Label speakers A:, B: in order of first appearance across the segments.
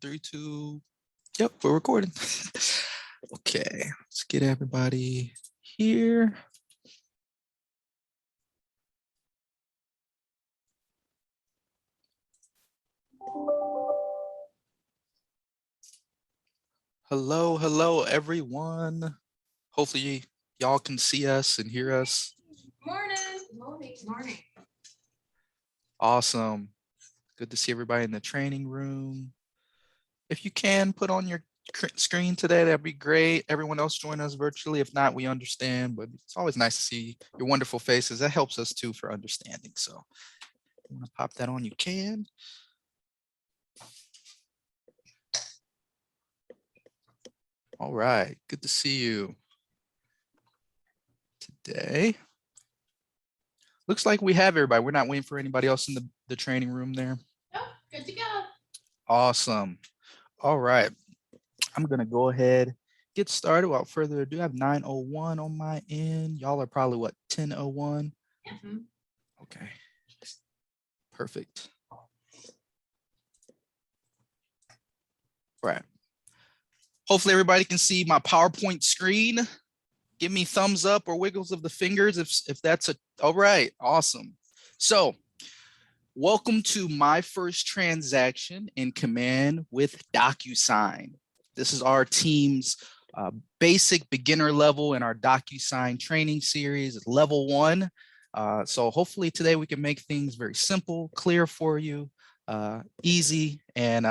A: Three, two. Yep, we're recording. Okay, let's get everybody here. Hello, everyone. Hopefully y'all can see us and hear us.
B: Morning.
A: Awesome. Good to see everybody in the training room. If you can put on your screen today, that'd be great. Everyone else join us virtually. If not, we understand, but it's always nice to see your wonderful faces. That helps us too for understanding. So if you want to pop that on, you can. All right, good to see you today. Looks like we have everybody. We're not waiting for anybody else in the training room there.
B: Nope, good to go.
A: Awesome. All right, I'm gonna go ahead, get started. Without further ado, I have 9:01 on my end. Y'all are probably what, 10:01?
B: Mm-hmm.
A: Okay, perfect. Right. Hopefully everybody can see my PowerPoint screen. Give me thumbs up or wiggles of the fingers if that's all right. Awesome. So welcome to my first transaction in Command with DocuSign. This is our team's basic beginner level in our DocuSign training series, level 1. So hopefully today we can make things very simple, clear for you, easy, and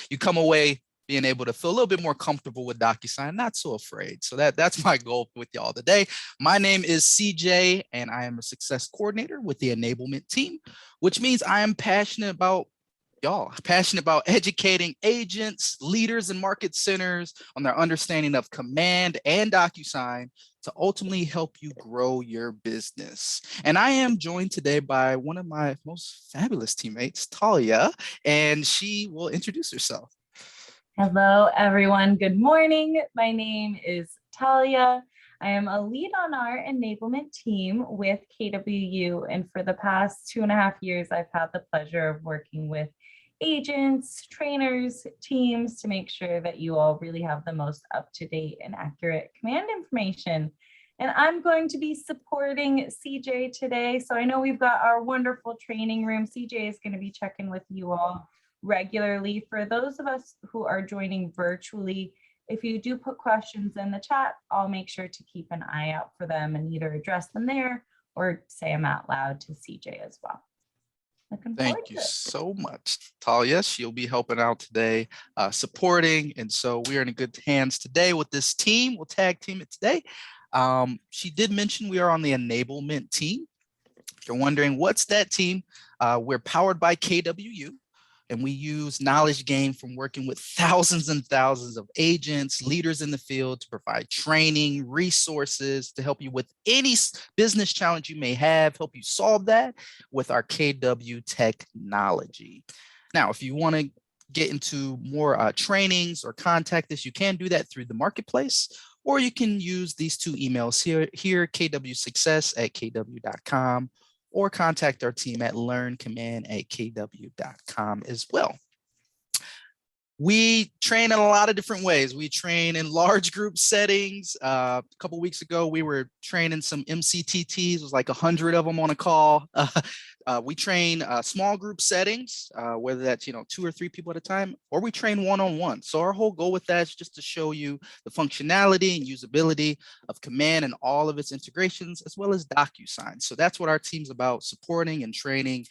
A: you come away being able to feel a little bit more comfortable with DocuSign, not so afraid. So that's my goal with y'all today. My name is CJ, and I am a success coordinator with the Enablement team, which means I am passionate about y'all, passionate about educating agents, leaders, and market centers on their understanding of Command and DocuSign to ultimately help you grow your business. And I am joined today by one of my most fabulous teammates, Talia, and she will introduce herself.
C: Hello, everyone. Good morning. My name is Talia. I am a lead on our enablement team with KWU. And for the past 2.5 years, I've had the pleasure of working with agents, trainers, teams to make sure that you all really have the most up-to-date and accurate command information. And I'm going to be supporting CJ today. So I know we've got our wonderful training room. CJ is going to be checking with you all regularly. For those of us who are joining virtually, if you do put questions in the chat, I'll make sure to keep an eye out for them and either address them there or say them out loud to CJ as well.
A: Thank you so much, Talia. She'll be helping out today, supporting. And so we are in good hands today with this team. We'll tag team it today. She did mention we are on the enablement team. If you're wondering what's that team, we're powered by KWU. And we use knowledge gained from working with thousands and thousands of agents, leaders in the field to provide training, resources to help you with any business challenge you may have, help you solve that with our KW technology. Now, if you want to get into more trainings or contact us, you can do that through the marketplace, or you can use these two emails here kwsuccess@kw.com, or contact our team at learncommand@kw.com as well. We train in a lot of different ways. We train in large group settings. A couple of weeks ago, we were training some MCTTs. It was like 100 of them on a call. We train small group settings, whether that's 2 or 3 people at a time, or we train one-on-one. So our whole goal with that is just to show you the functionality and usability of Command and all of its integrations, as well as DocuSign. So that's what our team's about, supporting and training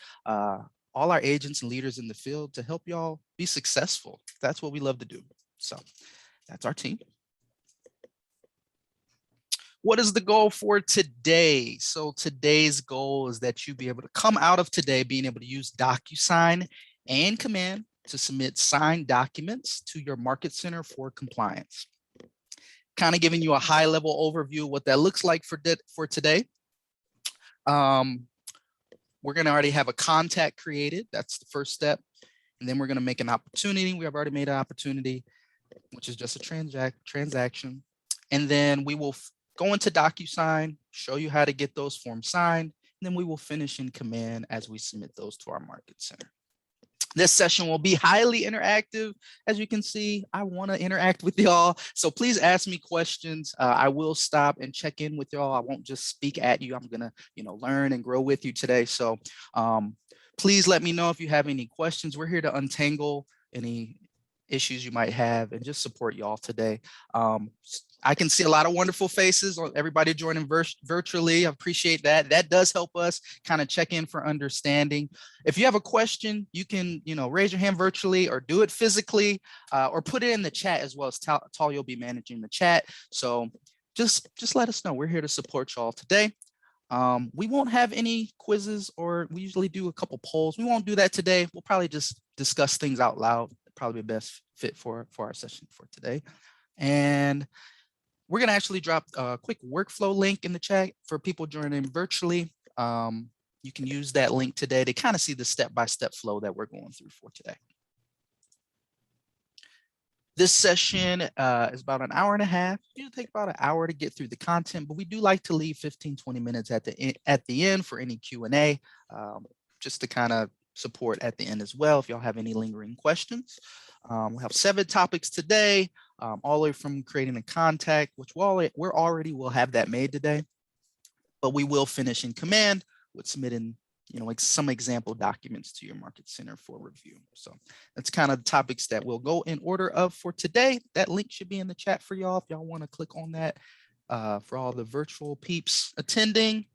A: all our agents and leaders in the field to help y'all be successful. That's what we love to do. So that's our team. What is the goal for today? So today's goal is that you be able to come out of today being able to use DocuSign and Command to submit signed documents to your market center for compliance. Kind of giving you a high level overview of what that looks like for today. We're going to already have a contact created. That's the first step. And then we're going to make an opportunity. We have already made an opportunity, which is just a transaction. And then we will go into DocuSign, show you how to get those forms signed. And then we will finish in Command as we submit those to our market center. This session will be highly interactive. As you can see, I want to interact with y'all. So please ask me questions. I will stop and check in with y'all. I won't just speak at you. I'm gonna, learn and grow with you today. So please let me know if you have any questions. We're here to untangle any issues you might have and just support y'all today. I can see a lot of wonderful faces on everybody joining virtually. I appreciate that. That does help us kind of check in for understanding. If you have a question, you can, raise your hand virtually or do it physically or put it in the chat as well. As Talia will be managing the chat. So just let us know. We're here to support y'all today. We won't have any quizzes, or we usually do a couple polls. We won't do that today. We'll probably just discuss things out loud. Probably the best fit for our session for today. And we're going to actually drop a quick workflow link in the chat for people joining virtually. You can use that link today to kind of see the step-by-step flow that we're going through for today. This session is about an hour and a half. It'll take about an hour to get through the content, but we do like to leave 15-20 minutes at the end for any Q&A, just to kind of support at the end as well if y'all have any lingering questions. We have 7 topics today, all the way from creating a contact, which we'll have that made today, but we will finish in Command with submitting like some example documents to your Market Center for review. So that's kind of the topics that we'll go in order of for today. That link should be in the chat for y'all if y'all want to click on that for all the virtual peeps attending.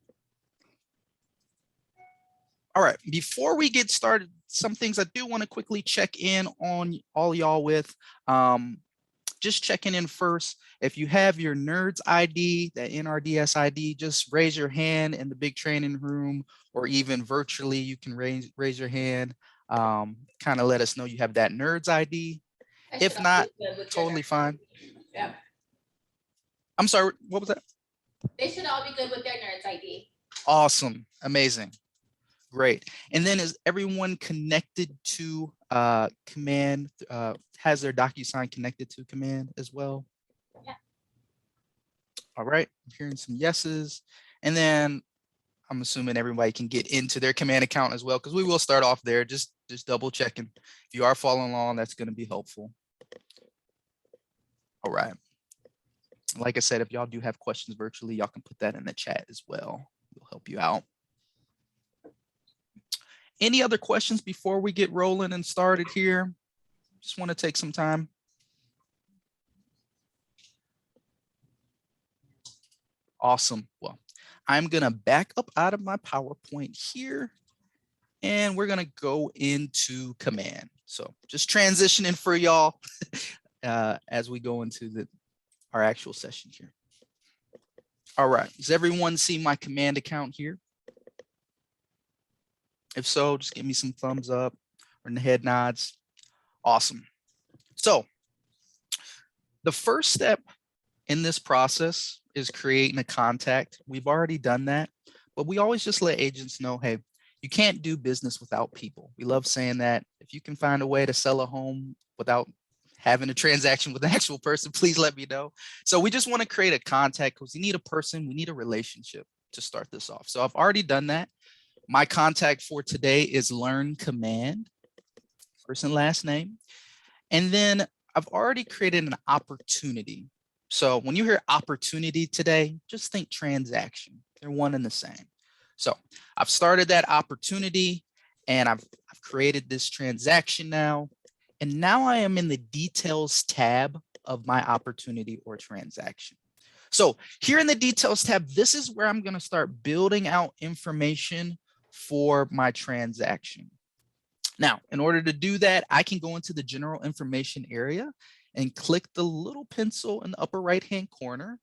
A: All right, before we get started, some things I do want to quickly check in on all y'all with. Just checking in first. If you have your NERDS ID, that NRDS ID, just raise your hand in the big training room, or even virtually, you can raise your hand. Kind of let us know you have that NERDS ID. If not, totally fine.
B: Yeah.
A: I'm sorry, what was that?
B: They should all be good with their NERDS ID.
A: Awesome, amazing. Great. And then is everyone connected to Command? Has their DocuSign connected to Command as well?
B: Yeah.
A: All right. I'm hearing some yeses. And then I'm assuming everybody can get into their Command account as well, because we will start off there. Just double checking. If you are following along, that's going to be helpful. All right. Like I said, if y'all do have questions virtually, y'all can put that in the chat as well. We'll help you out. Any other questions before we get rolling and started here? Just want to take some time. Awesome. Well, I'm going to back up out of my PowerPoint here, and we're going to go into Command. So just transitioning for y'all as we go into our actual session here. All right. Does everyone see my Command account here? If so, just give me some thumbs up or head nods. Awesome. So the first step in this process is creating a contact. We've already done that, but we always just let agents know, hey, you can't do business without people. We love saying that. If you can find a way to sell a home without having a transaction with an actual person, please let me know. So we just want to create a contact because we need a person, we need a relationship to start this off. So I've already done that. My contact for today is Learn Command, first and last name. And then I've already created an opportunity. So when you hear opportunity today, just think transaction. They're one and the same. So I've started that opportunity and I've created this transaction now. And now I am in the details tab of my opportunity or transaction. So here in the details tab, this is where I'm going to start building out information for my transaction. Now, in order to do that, I can go into the general information area and click the little pencil in the upper right-hand corner.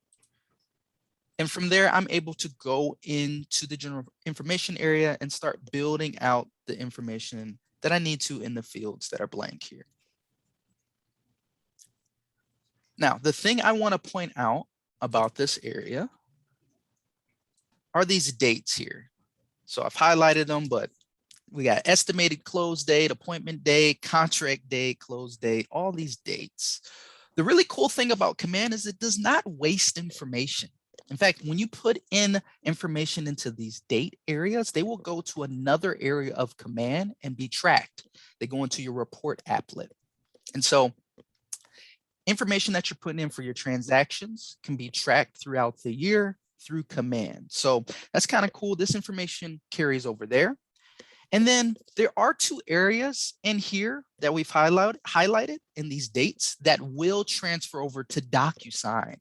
A: And from there, I'm able to go into the general information area and start building out the information that I need to in the fields that are blank here. Now, the thing I want to point out about this area are these dates here. So I've highlighted them, but we got estimated close date, appointment date, contract date, close date, all these dates. The really cool thing about Command is it does not waste information. In fact, when you put in information into these date areas, they will go to another area of command and be tracked. They go into your report applet. And so information that you're putting in for your transactions can be tracked throughout the year through command. So that's kind of cool. This information carries over there. And then there are two areas in here that we've highlighted in these dates that will transfer over to DocuSign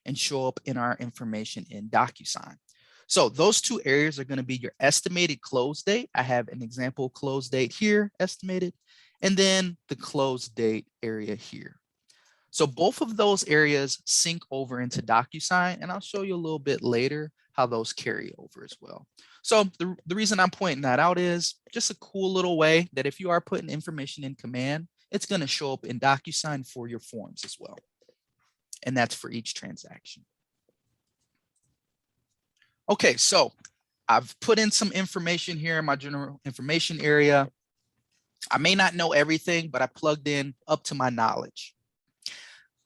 A: and show up in our information in DocuSign. So those two areas are going to be your estimated close date. I have an example close date here estimated, and then the close date area here. So both of those areas sync over into DocuSign, and I'll show you a little bit later how those carry over as well. So the reason I'm pointing that out is just a cool little way that if you are putting information in command, it's going to show up in DocuSign for your forms as well. And that's for each transaction. Okay, so I've put in some information here in my general information area. I may not know everything, but I plugged in up to my knowledge.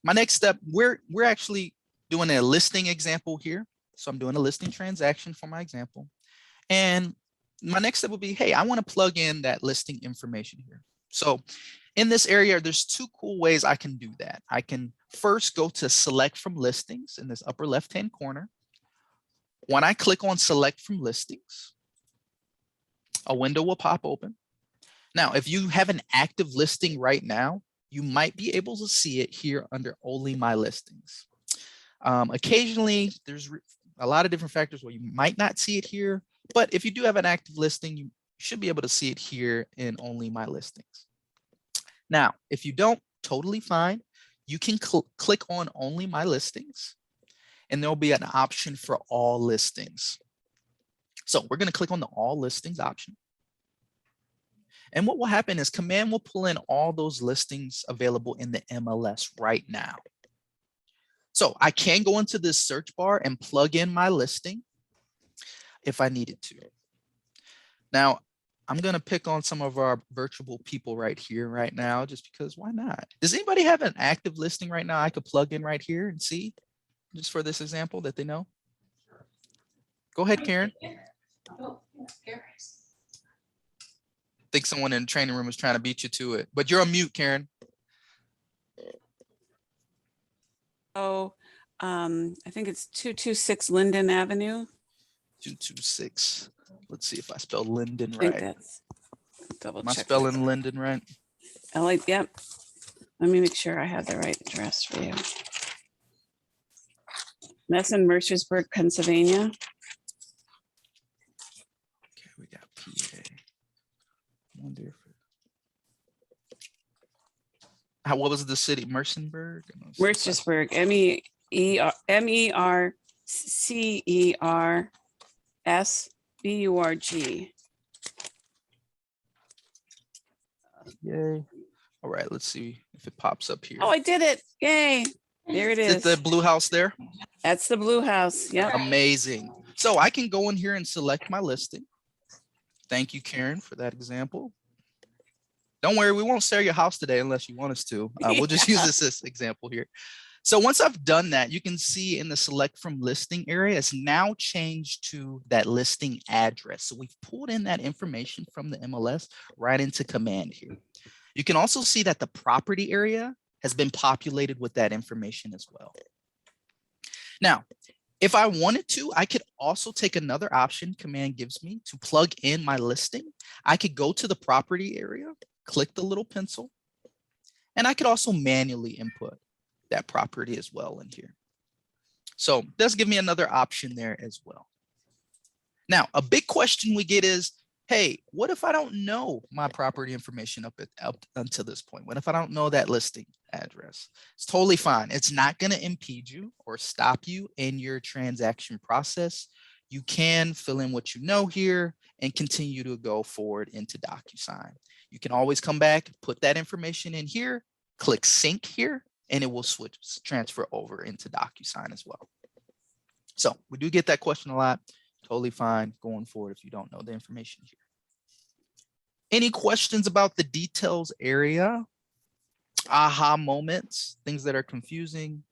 A: My next step, we're actually doing a listing example here. So I'm doing a listing transaction for my example. And my next step will be, hey, I want to plug in that listing information here. So in this area, there's two cool ways I can do that. I can first go to select from listings in this upper left-hand corner. When I click on select from listings, a window will pop open. Now, if you have an active listing right now, you might be able to see it here under only my listings. Occasionally, there's a lot of different factors where you might not see it here, but if you do have an active listing, you should be able to see it here in only my listings. Now, if you don't, totally fine. You can click on only my listings, and there'll be an option for all listings. So we're going to click on the all listings option. And what will happen is command will pull in all those listings available in the MLS right now. So I can go into this search bar and plug in my listing if I needed to. Now, I'm going to pick on some of our virtual people right here, right now, just because why not? Does anybody have an active listing right now I could plug in right here and see, just for this example that they know? Go ahead, Karen.
B: Oh, here.
A: I think someone in the training room is trying to beat you to it, but you're on mute, Karen.
D: Oh, I think it's 226 Linden Avenue.
A: 226. Let's see if I spelled Linden
D: I think
A: right.
D: that's double
A: Am I
D: check.
A: spelling Linden right?
D: Yep. Let me make sure I have the right address for you. That's in Mercersburg, Pennsylvania.
A: Okay, we got PA. Wonder if what was the city? Mercersburg?
D: Mercersburg, MERCERSBURG.
A: Yay. All right, let's see if it pops up here.
D: Oh, I did it. Yay. There it
A: Is
D: is.
A: it the blue house there?
D: That's the blue house. Yep.
A: Amazing. So I can go in here and select my listing. Thank you, Karen, for that example. Don't worry, we won't sell your house today unless you want us to. We'll just use this example here. So once I've done that, you can see in the select from listing area, it's now changed to that listing address. So we've pulled in that information from the MLS right into command here. You can also see that the property area has been populated with that information as well. Now, if I wanted to, I could also take another option command gives me to plug in my listing. I could go to the property area, click the little pencil, and I could also manually input that property as well in here. So it does give me another option there as well. Now, a big question we get is, hey, what if I don't know my property information up until this point? What if I don't know that listing address? It's totally fine. It's not going to impede you or stop you in your transaction process. You can fill in what you know here and continue to go forward into DocuSign. You can always come back, put that information in here, click sync here, and it will transfer over into DocuSign as well. So we do get that question a lot. Totally fine going forward if you don't know the information here. Any questions about the details area? Aha moments, things that are confusing?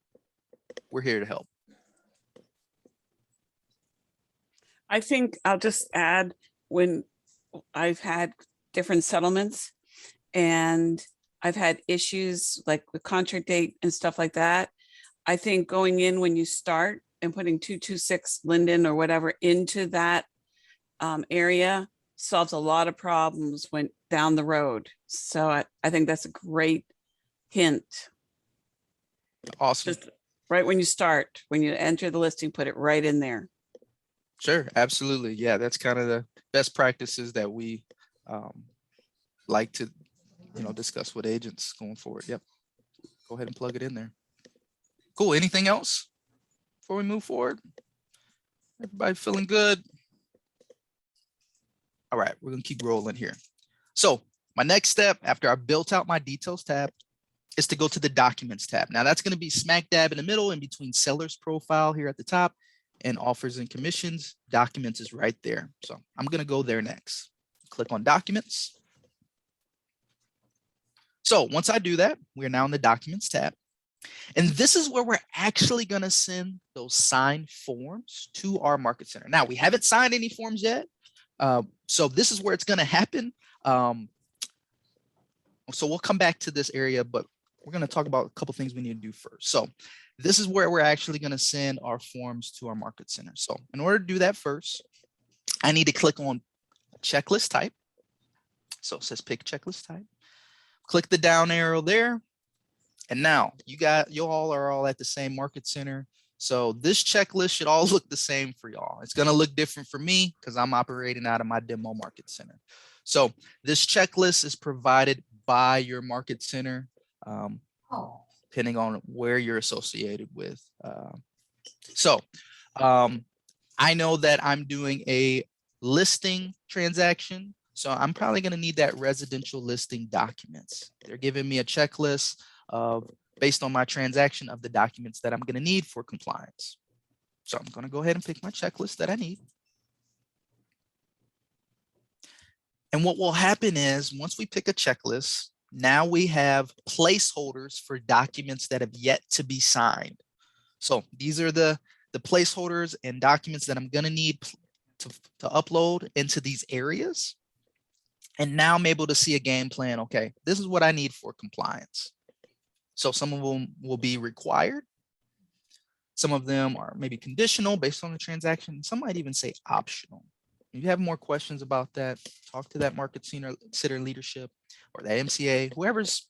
A: We're here to help.
D: I think I'll just add, when I've had different settlements and I've had issues like with contract date and stuff like that, I think going in when you start and putting 226 Linden or whatever into that area solves a lot of problems when down the road. So I think that's a great hint.
A: Awesome.
D: Just right when you start, when you enter the listing, put it right in there.
A: Sure, absolutely. Yeah, that's kind of the best practices that we like to, discuss with agents going forward. Yep. Go ahead and plug it in there. Cool. Anything else before we move forward? Everybody feeling good? All right, we're gonna keep rolling here. So my next step after I built out my details tab is to go to the documents tab. Now that's gonna be smack dab in the middle in between seller's profile here at the top and offers and commissions. Documents is right there. So I'm gonna go there next. Click on documents. So once I do that, we're now in the documents tab. And this is where we're actually going to send those signed forms to our market center. Now, we haven't signed any forms yet. So this is where it's going to happen. So we'll come back to this area, but we're going to talk about a couple things we need to do first. So this is where we're actually going to send our forms to our market center. So in order to do that first, I need to click on checklist type. So it says pick checklist type. Click the down arrow there. And now you all are all at the same market center. So this checklist should all look the same for y'all. It's going to look different for me because I'm operating out of my demo market center. So this checklist is provided by your market center, depending on where you're associated with. I know that I'm doing a listing transaction. So I'm probably going to need that residential listing documents. They're giving me a checklist of based on my transaction of the documents that I'm going to need for compliance. So I'm going to go ahead and pick my checklist that I need. And what will happen is once we pick a checklist, now we have placeholders for documents that have yet to be signed. So these are the placeholders and documents that I'm going to need to upload into these areas. And now I'm able to see a game plan. Okay, this is what I need for compliance. So some of them will be required. Some of them are maybe conditional based on the transaction. Some might even say optional. If you have more questions about that, talk to that market center leadership or the MCA, whoever's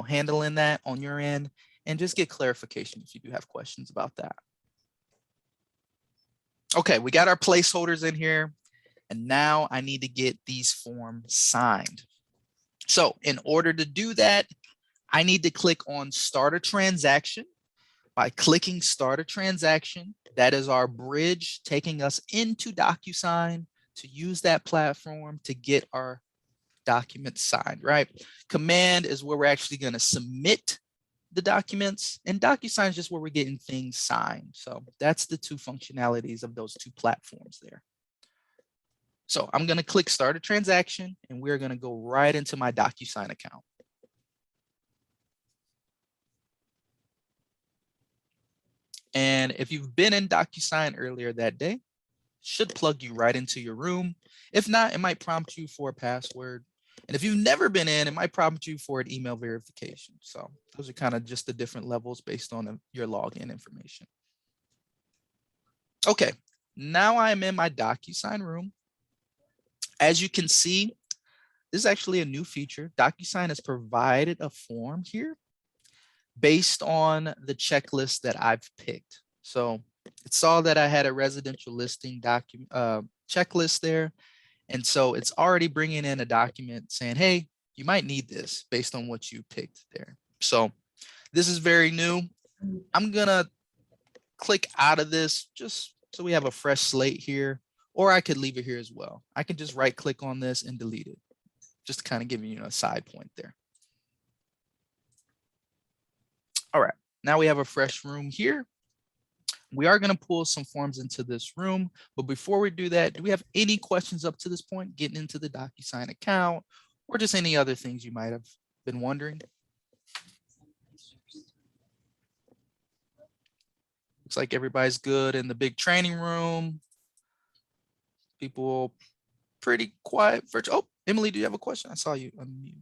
A: handling that on your end, and just get clarification if you do have questions about that. Okay, we got our placeholders in here, and now I need to get these forms signed. So in order to do that, I need to click on Start a Transaction. By clicking Start a Transaction, that is our bridge taking us into DocuSign to use that platform to get our documents signed, right? Command is where we're actually going to submit the documents, and DocuSign is just where we're getting things signed. So that's the two functionalities of those two platforms there. So I'm going to click Start a Transaction, and we're going to go right into my DocuSign account. And if you've been in DocuSign earlier that day, should plug you right into your room. If not, it might prompt you for a password. And if you've never been in, it might prompt you for an email verification. So those are kind of just the different levels based on your login information. Okay, now I'm in my DocuSign room. As you can see, this is actually a new feature. DocuSign has provided a form here based on the checklist that I've picked. So it saw that I had a residential listing checklist there. And so it's already bringing in a document saying, hey, you might need this based on what you picked there. So this is very new. I'm going to click out of this just so we have a fresh slate here, or I could leave it here as well. I can just right click on this and delete it. Just to kind of give you a side point there. All right, now we have a fresh room here. We are going to pull some forms into this room, but before we do that, do we have any questions up to this point, getting into the DocuSign account, or just any other things you might have been wondering? Looks like everybody's good in the big training room. People pretty quiet. Oh, Emily, do you have a question? I saw you unmute.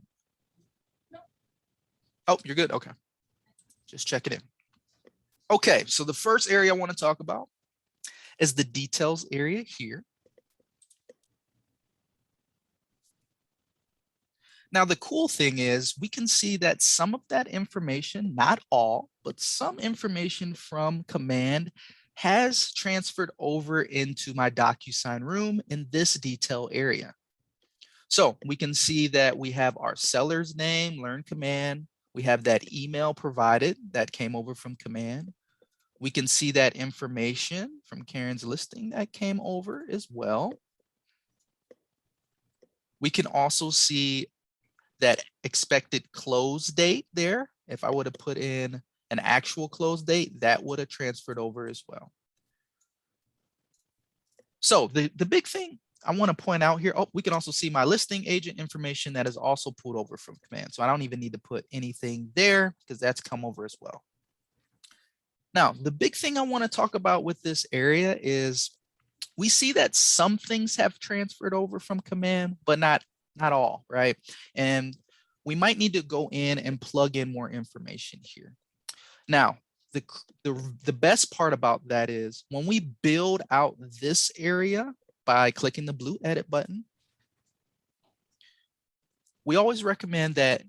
A: Oh, you're good. Okay. Just check it in. Okay, so the first area I want to talk about is the details area here. Now, the cool thing is we can see that some of that information, not all, but some information from command has transferred over into my DocuSign room in this detail area. So we can see that we have our seller's name, learn command. We have that email provided that came over from command. We can see that information from Karen's listing that came over as well. We can also see that expected close date there. If I would have put in an actual close date, that would have transferred over as well. So the big thing I want to point out here, oh, we can also see my listing agent information that is also pulled over from command. So I don't even need to put anything there because that's come over as well. Now, the big thing I want to talk about with this area is we see that some things have transferred over from command, but not all, right? And we might need to go in and plug in more information here. Now, the best part about that is when we build out this area by clicking the blue edit button, we always recommend that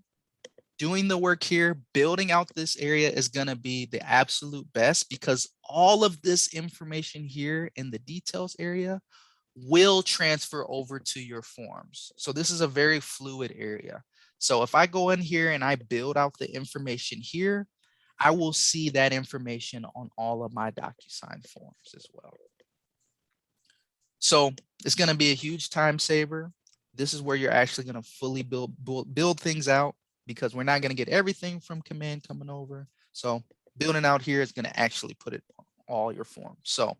A: doing the work here, building out this area is going to be the absolute best because all of this information here in the details area will transfer over to your forms. So this is a very fluid area. So if I go in here and I build out the information here, I will see that information on all of my DocuSign forms as well. So it's going to be a huge time saver. This is where you're actually going to fully build things out because we're not going to get everything from command coming over. So building out here is going to actually put it on all your forms. So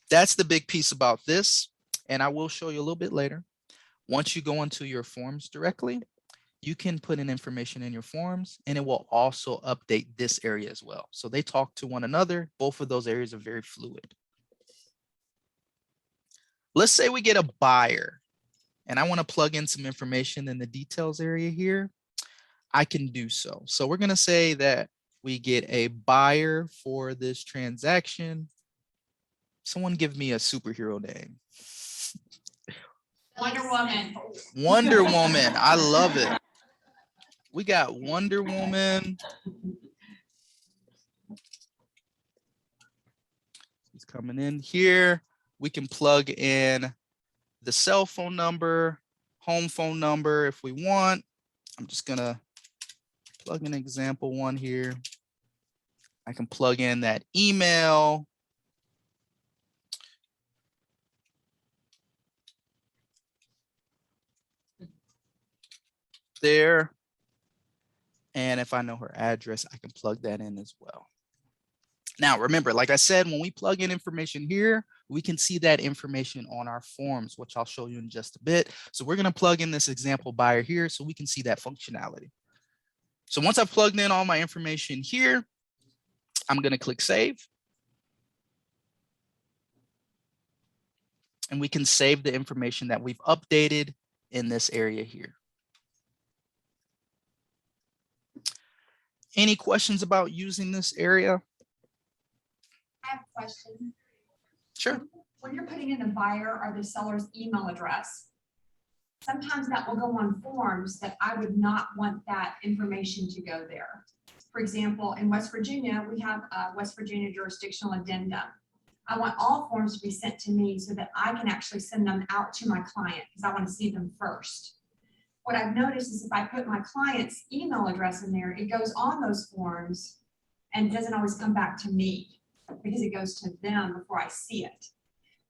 A: that's the big piece about this. And I will show you a little bit later. Once you go into your forms directly, you can put in information in your forms and it will also update this area as well. So they talk to one another. Both of those areas are very fluid. Let's say we get a buyer and I want to plug in some information in the details area here. I can do so. So we're going to say that we get a buyer for this transaction. Someone give me a superhero name.
B: Wonder Woman.
A: Wonder Woman. I love it. We got Wonder Woman. He's coming in here. We can plug in the cell phone number, home phone number if we want. I'm just going to plug in example one here. I can plug in that email. There. And if I know her address, I can plug that in as well. Now, remember, like I said, when we plug in information here, we can see that information on our forms, which I'll show you in just a bit. So we're going to plug in this example buyer here so we can see that functionality. So once I've plugged in all my information here, I'm going to click save. And we can save the information that we've updated in this area here. Any questions about using this area?
B: I have a question.
A: Sure.
B: When you're putting in the buyer or the seller's email address, sometimes that will go on forms that I would not want that information to go there. For example, in West Virginia, we have a West Virginia jurisdictional addendum. I want all forms to be sent to me so that I can actually send them out to my client because I want to see them first. What I've noticed is if I put my client's email address in there, it goes on those forms and doesn't always come back to me because it goes to them before I see it.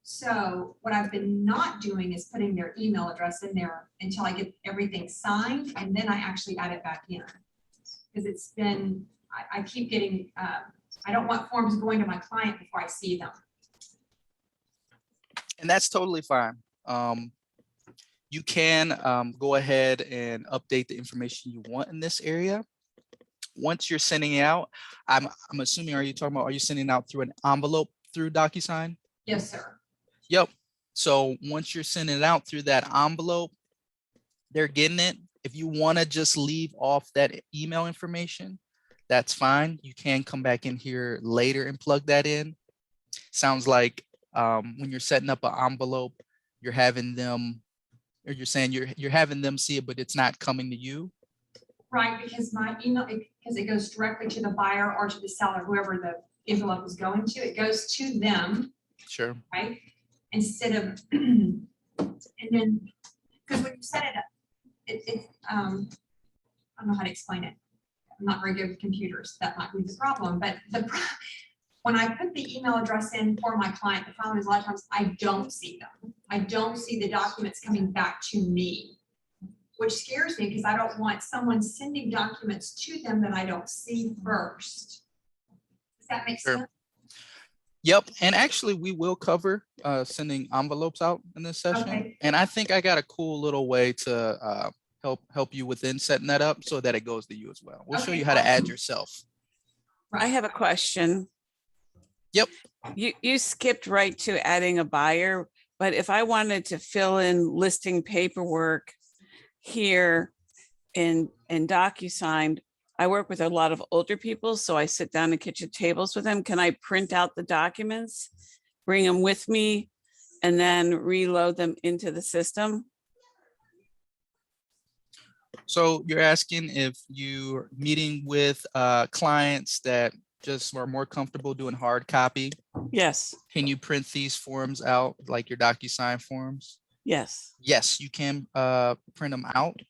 B: So what I've been not doing is putting their email address in there until I get everything signed, and then I actually add it back in. Because it's been, I keep getting, I don't want forms going to my client before I see them.
A: And that's totally fine. You can go ahead and update the information you want in this area. Once you're sending it out, I'm assuming, are you sending out through an envelope through DocuSign?
B: Yes, sir.
A: Yep. So once you're sending it out through that envelope, they're getting it. If you want to just leave off that email information, that's fine. You can come back in here later and plug that in. Sounds like when you're setting up an envelope, you're having them, or you're saying you're having them see it, but it's not coming to you.
B: Right, because my email, because it goes directdirectly to the buyer or to the seller, whoever the envelope is going to, it goes to them,
A: Sure.
B: right? Instead of, and then, because when you set it up, I don't know how to explain it. I'm not very good with computers. That might be the problem, but when I put the email address in for my client, the problem is a lot of times I don't see them. I don't see the documents coming back to me, which scares me because I don't want someone sending documents to them that I don't see first. Does that make
A: Sure.
B: sense?
A: Yep. And actually we will cover sending envelopes out in this session.
B: Okay.
A: And I think I got a cool little way to help you within setting that up so that it goes to you as well. We'll show
B: Okay,
A: you how to add
B: awesome.
A: yourself.
D: I have a question.
A: Yep.
D: You skipped right to adding a buyer, but if I wanted to fill in listing paperwork here in DocuSign, I work with a lot of older people, so I sit down at kitchen tables with them. Can I print out the documents, bring them with me, and then reload them into the system?
A: So you're asking if you're meeting with clients that just are more comfortable doing hard copy.
D: Yes,
A: Can you print these forms out like your DocuSign forms?
D: yes.
A: Yes, you can print them out.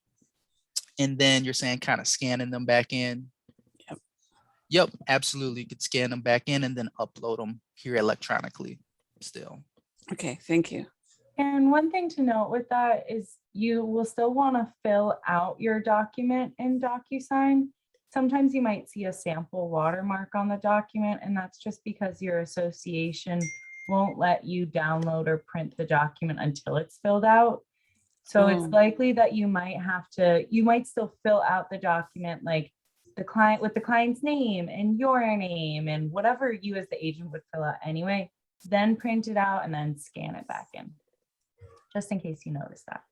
A: And then you're saying kind of scanning them back in.
D: Yep.
A: Yep, absolutely. You could scan them back in and then upload them here electronically still.
D: Okay, thank you.
C: And one thing to note with that is you will still want to fill out your document in DocuSign. Sometimes you might see a sample watermark on the document, and that's just because your association won't let you download or print the document until it's filled out. So it's likely that you might still fill out the document like the client with the client's name and your name and whatever you as the agent would fill out anyway, then print it out and then scan it back in. Just in case you notice that.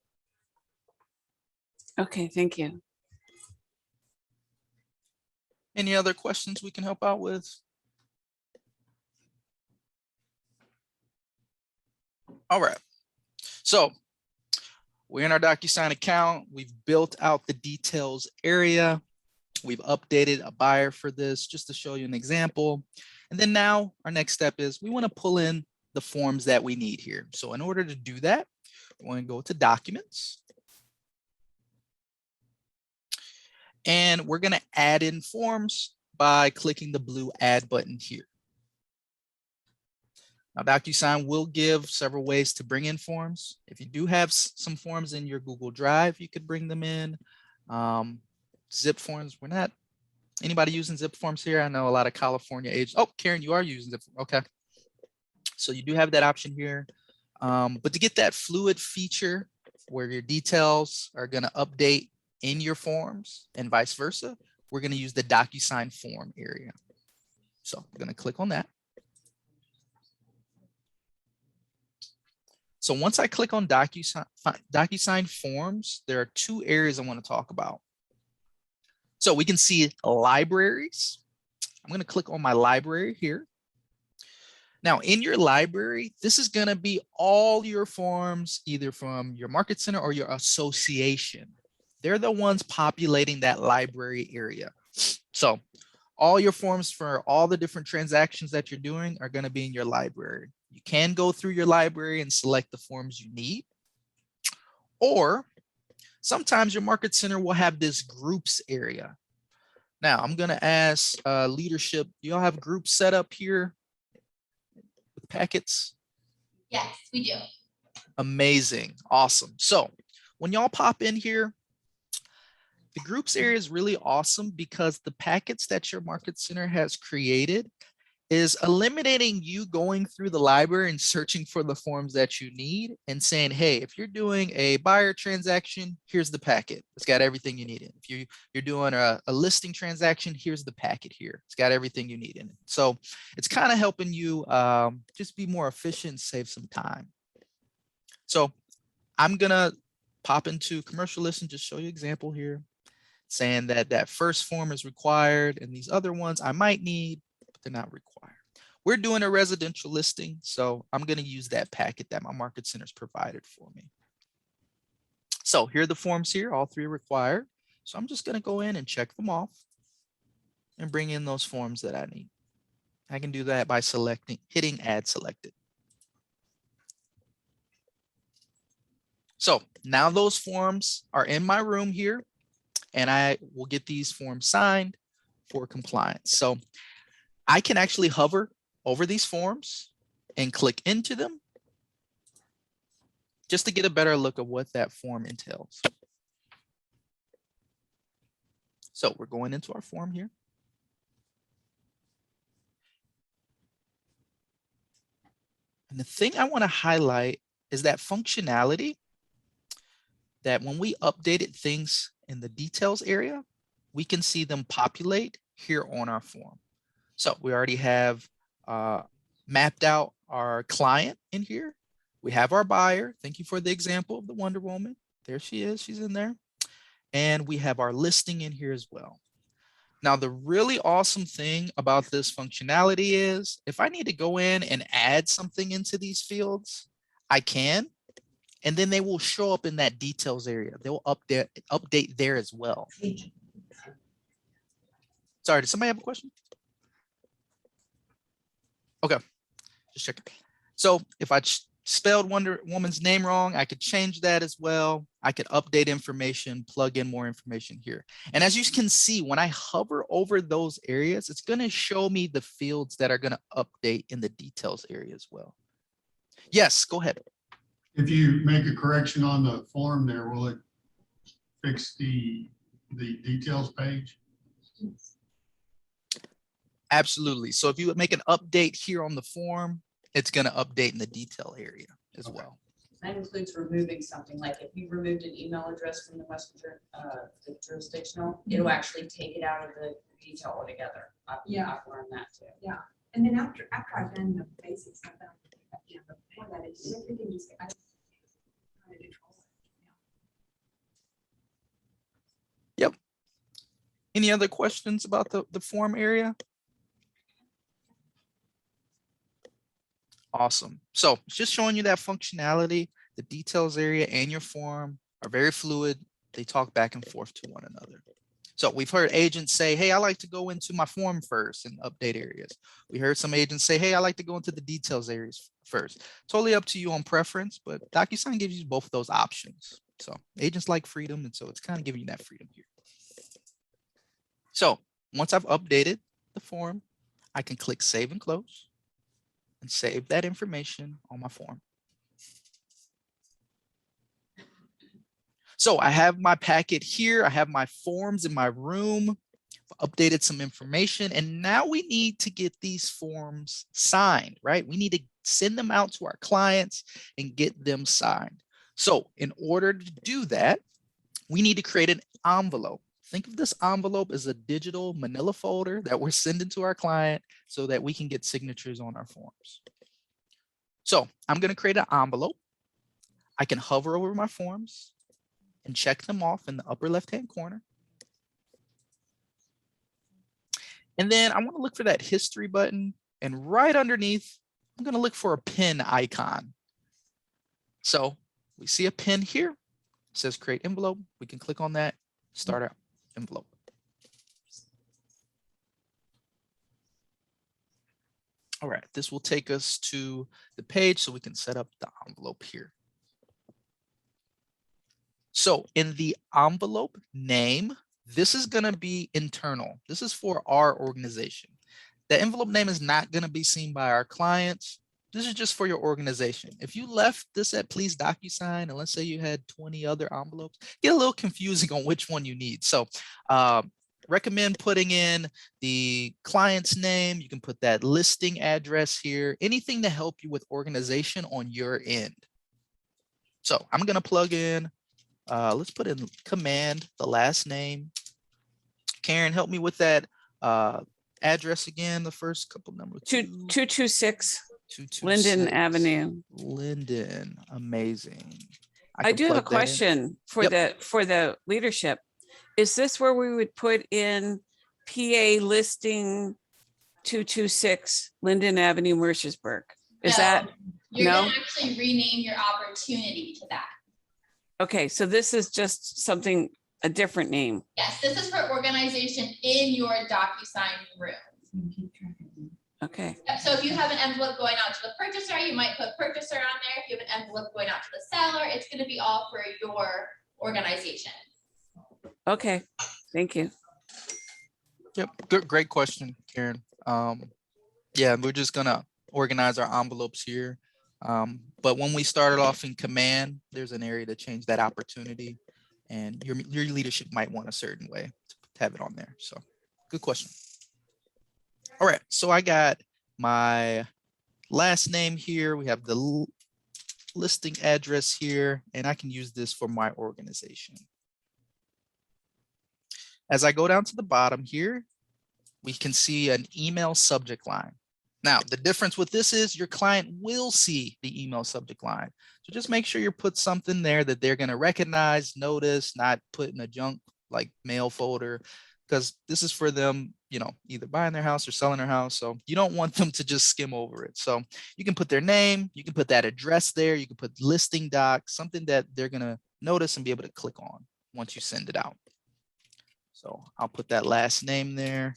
D: Okay, thank you.
A: Any other questions we can help out with? All right. So we're in our DocuSign account. We've built out the details area. We've updated a buyer for this just to show you an example. And then now our next step is we want to pull in the forms that we need here. So in order to do that, we want to go to Documents. And we're going to add in forms by clicking the blue Add button here. Now, DocuSign will give several ways to bring in forms. If you do have some forms in your Google Drive, you could bring them in. Zip forms, we're not, anybody using zip forms here? I know a lot of California agents. Oh, Karen, you are using zip, okay. So you do have that option here. But to get that fluid feature where your details are gonna update in your forms and vice versa, we're gonna use the DocuSign form area. So I'm gonna click on that. So once I click on DocuSign forms, there are two areas I want to talk about. So we can see libraries. I'm going to click on my library here. Now in your library, this is going to be all your forms, either from your market center or your association. They're the ones populating that library area. So all your forms for all the different transactions that you're doing are going to be in your library. You can go through your library and select the forms you need. Or sometimes your market center will have this groups area. Now I'm going to ask leadership, do y'all have groups set up here with packets?
E: Yes, we do.
A: Amazing. Awesome. So when y'all pop in here, the groups area is really awesome because the packets that your market center has created is eliminating you going through the library and searching for the forms that you need and saying, hey, if you're doing a buyer transaction, here's the packet. It's got everything you need in it. If you're doing a listing transaction, here's the packet here. It's got everything you need in it. So it's kind of helping you just be more efficient, save some time. So I'm gonna pop into commercial list and just show you example here, saying that that first form is required and these other ones I might need, but they're not required. We're doing a residential listing, so I'm gonna use that packet that my market center's provided for me. So here are the forms here, all three are required. So I'm just gonna go in and check them off and bring in those forms that I need. I can do that by hitting add selected. So now those forms are in my room here, and I will get these forms signed for compliance. So I can actually hover over these forms and click into them just to get a better look of what that form entails. So we're going into our form here. And the thing I want to highlight is that functionality that when we updated things in the details area, we can see them populate here on our form. So we already have mapped out our client in here. We have our buyer. Thank you for the example of the Wonder Woman. There she is, she's in there. And we have our listing in here as well. Now, the really awesome thing about this functionality is if I need to go in and add something into these fields, I can, and then they will show up in that details area. They'll update there as well. Sorry, did somebody have a question? Okay, just checking. So if I spelled Wonder Woman's name wrong, I could change that as well. I could update information, plug in more information here. And as you can see, when I hover over those areas, it's going to show me the fields that are going to update in the details area as well. Yes, go ahead.
F: If you make a correction on the form there, will it fix the details page?
A: Absolutely. So if you would make an update here on the form, it's going to update in the detail area as well.
G: That includes removing something, like if you removed an email address from the Western the jurisdictional, it'll actually take it out of the detail altogether. I've learned that too.
B: Yeah, and then after I've done the basics of that, before that, it's everything just, I kind of control it.
A: Yep. Any other questions about the form area? Awesome. So just showing you that functionality, the details area and your form are very fluid. They talk back and forth to one another. So we've heard agents say, hey, I like to go into my form first and update areas. We heard some agents say, hey, I like to go into the details areas first. Totally up to you on preference, but DocuSign gives you both of those options. So agents like freedom, and so it's kind of giving you that freedom here. So once I've updated the form, I can click save and close and save that information on my form. So I have my packet here. I have my forms in my room, updated some information, and now we need to get these forms signed, right? We need to send them out to our clients and get them signed. So in order to do that, we need to create an envelope. Think of this envelope as a digital manila folder that we're sending to our client so that we can get signatures on our forms. So I'm going to create an envelope. I can hover over my forms and check them off in the upper left-hand corner. And then I want to look for that history button, and right underneath, I'm going to look for a pin icon. So we see a pin here. It says create envelope. We can click on that, start our envelope. All right, this will take us to the page so we can set up the envelope here. So in the envelope name, this is going to be internal. This is for our organization. The envelope name is not going to be seen by our clients. This is just for your organization. If you left this at Please DocuSign, and let's say you had 20 other envelopes, get a little confusing on which one you need. So recommend putting in the client's name. You can put that listing address here, anything to help you with organization on your end. So I'm going to plug in, let's put in command, the last name. Karen, help me with that address again, the first couple numbers.
D: 226 Linden
A: 226
D: Avenue.
A: Linden, amazing.
D: I
A: can
D: do have a
A: plug that in.
D: question for
A: Yep.
D: the leadership. Is this where we would put in PA listing 226 Linden Avenue, Mercersburg? Is
E: No,
D: that,
E: You're
D: no?
E: gonna actually rename your opportunity to that.
D: Okay, so this is just something, a different name.
E: Yes, this is for organization in your DocuSign room.
D: Okay,
E: Yep, so if you have an envelope going out to the purchaser, you might put purchaser on there. If you have an envelope going out to the seller, it's gonna be all for your organization.
D: okay, thank you.
A: Yep. Good, great question, Karen. Yeah, we're just gonna organize our envelopes here. But when we started off in command, there's an area to change that opportunity, and your leadership might want a certain way to have it on there. So, good question. All right, so I got my last name here. We have the listing address here, and I can use this for my organization. As I go down to the bottom here, we can see an email subject line. Now, the difference with this is your client will see the email subject line. So just make sure you put something there that they're going to recognize, notice, not put in a junk like mail folder, because this is for them, you know, either buying their house or selling their house. So you don't want them to just skim over it. So you can put their name, you can put that address there, you can put listing doc, something that they're going to notice and be able to click on once you send it out. So I'll put that last name there.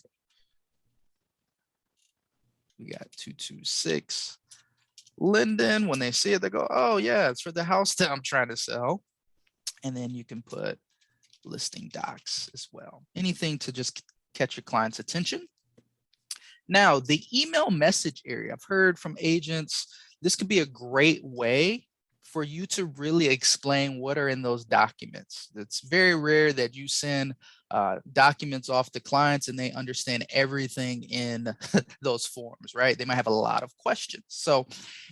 A: We got 226 Linden. When they see it, they go, oh yeah, it's for the house that I'm trying to sell. And then you can put listing docs as well. Anything to just catch your client's attention. Now, the email message area, I've heard from agents, this could be a great way for you to really explain what are in those documents. It's very rare that you send documents off to clients and they understand everything in those forms, right? They might have a lot of questions. So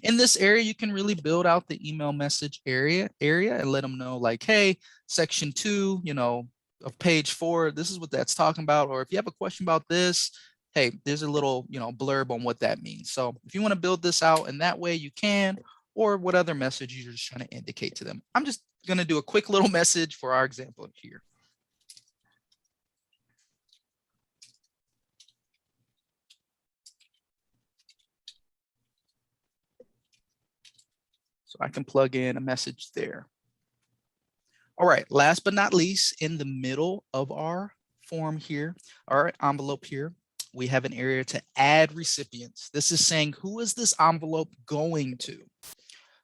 A: in this area, you can really build out the email message area and let them know like, hey, section 2, you know, of page 4, this is what that's talking about. Or if you have a question about this, hey, there's a little, you know, blurb on what that means. So if you want to build this out in that way, you can, or what other message you're just trying to indicate to them. I'm just going to do a quick little message for our example here. So I can plug in a message there. All right, last but not least, in the middle of our form here, our envelope here, we have an area to add recipients. This is saying, who is this envelope going to?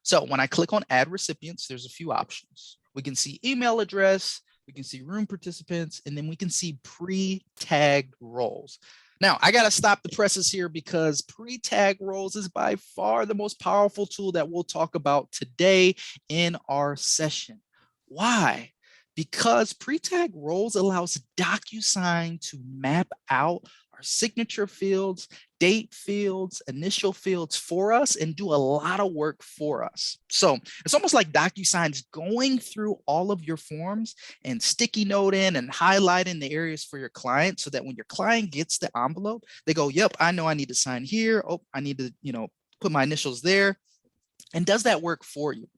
A: So when I click on add recipients, there's a few options. We can see email address, we can see room participants, and then we can see pre-tagged roles. Now, I got to stop the presses here because pre-tag roles is by far the most powerful tool that we'll talk about today in our session. Why? Because pre-tag roles allows DocuSign to map out our signature fields, date fields, initial fields for us and do a lot of work for us. So it's almost like DocuSign's going through all of your forms and sticky noting and highlighting the areas for your client so that when your client gets the envelope, they go, yep, I know I need to sign here. Oh, I need to, you know, put my initials there. And does that work for you?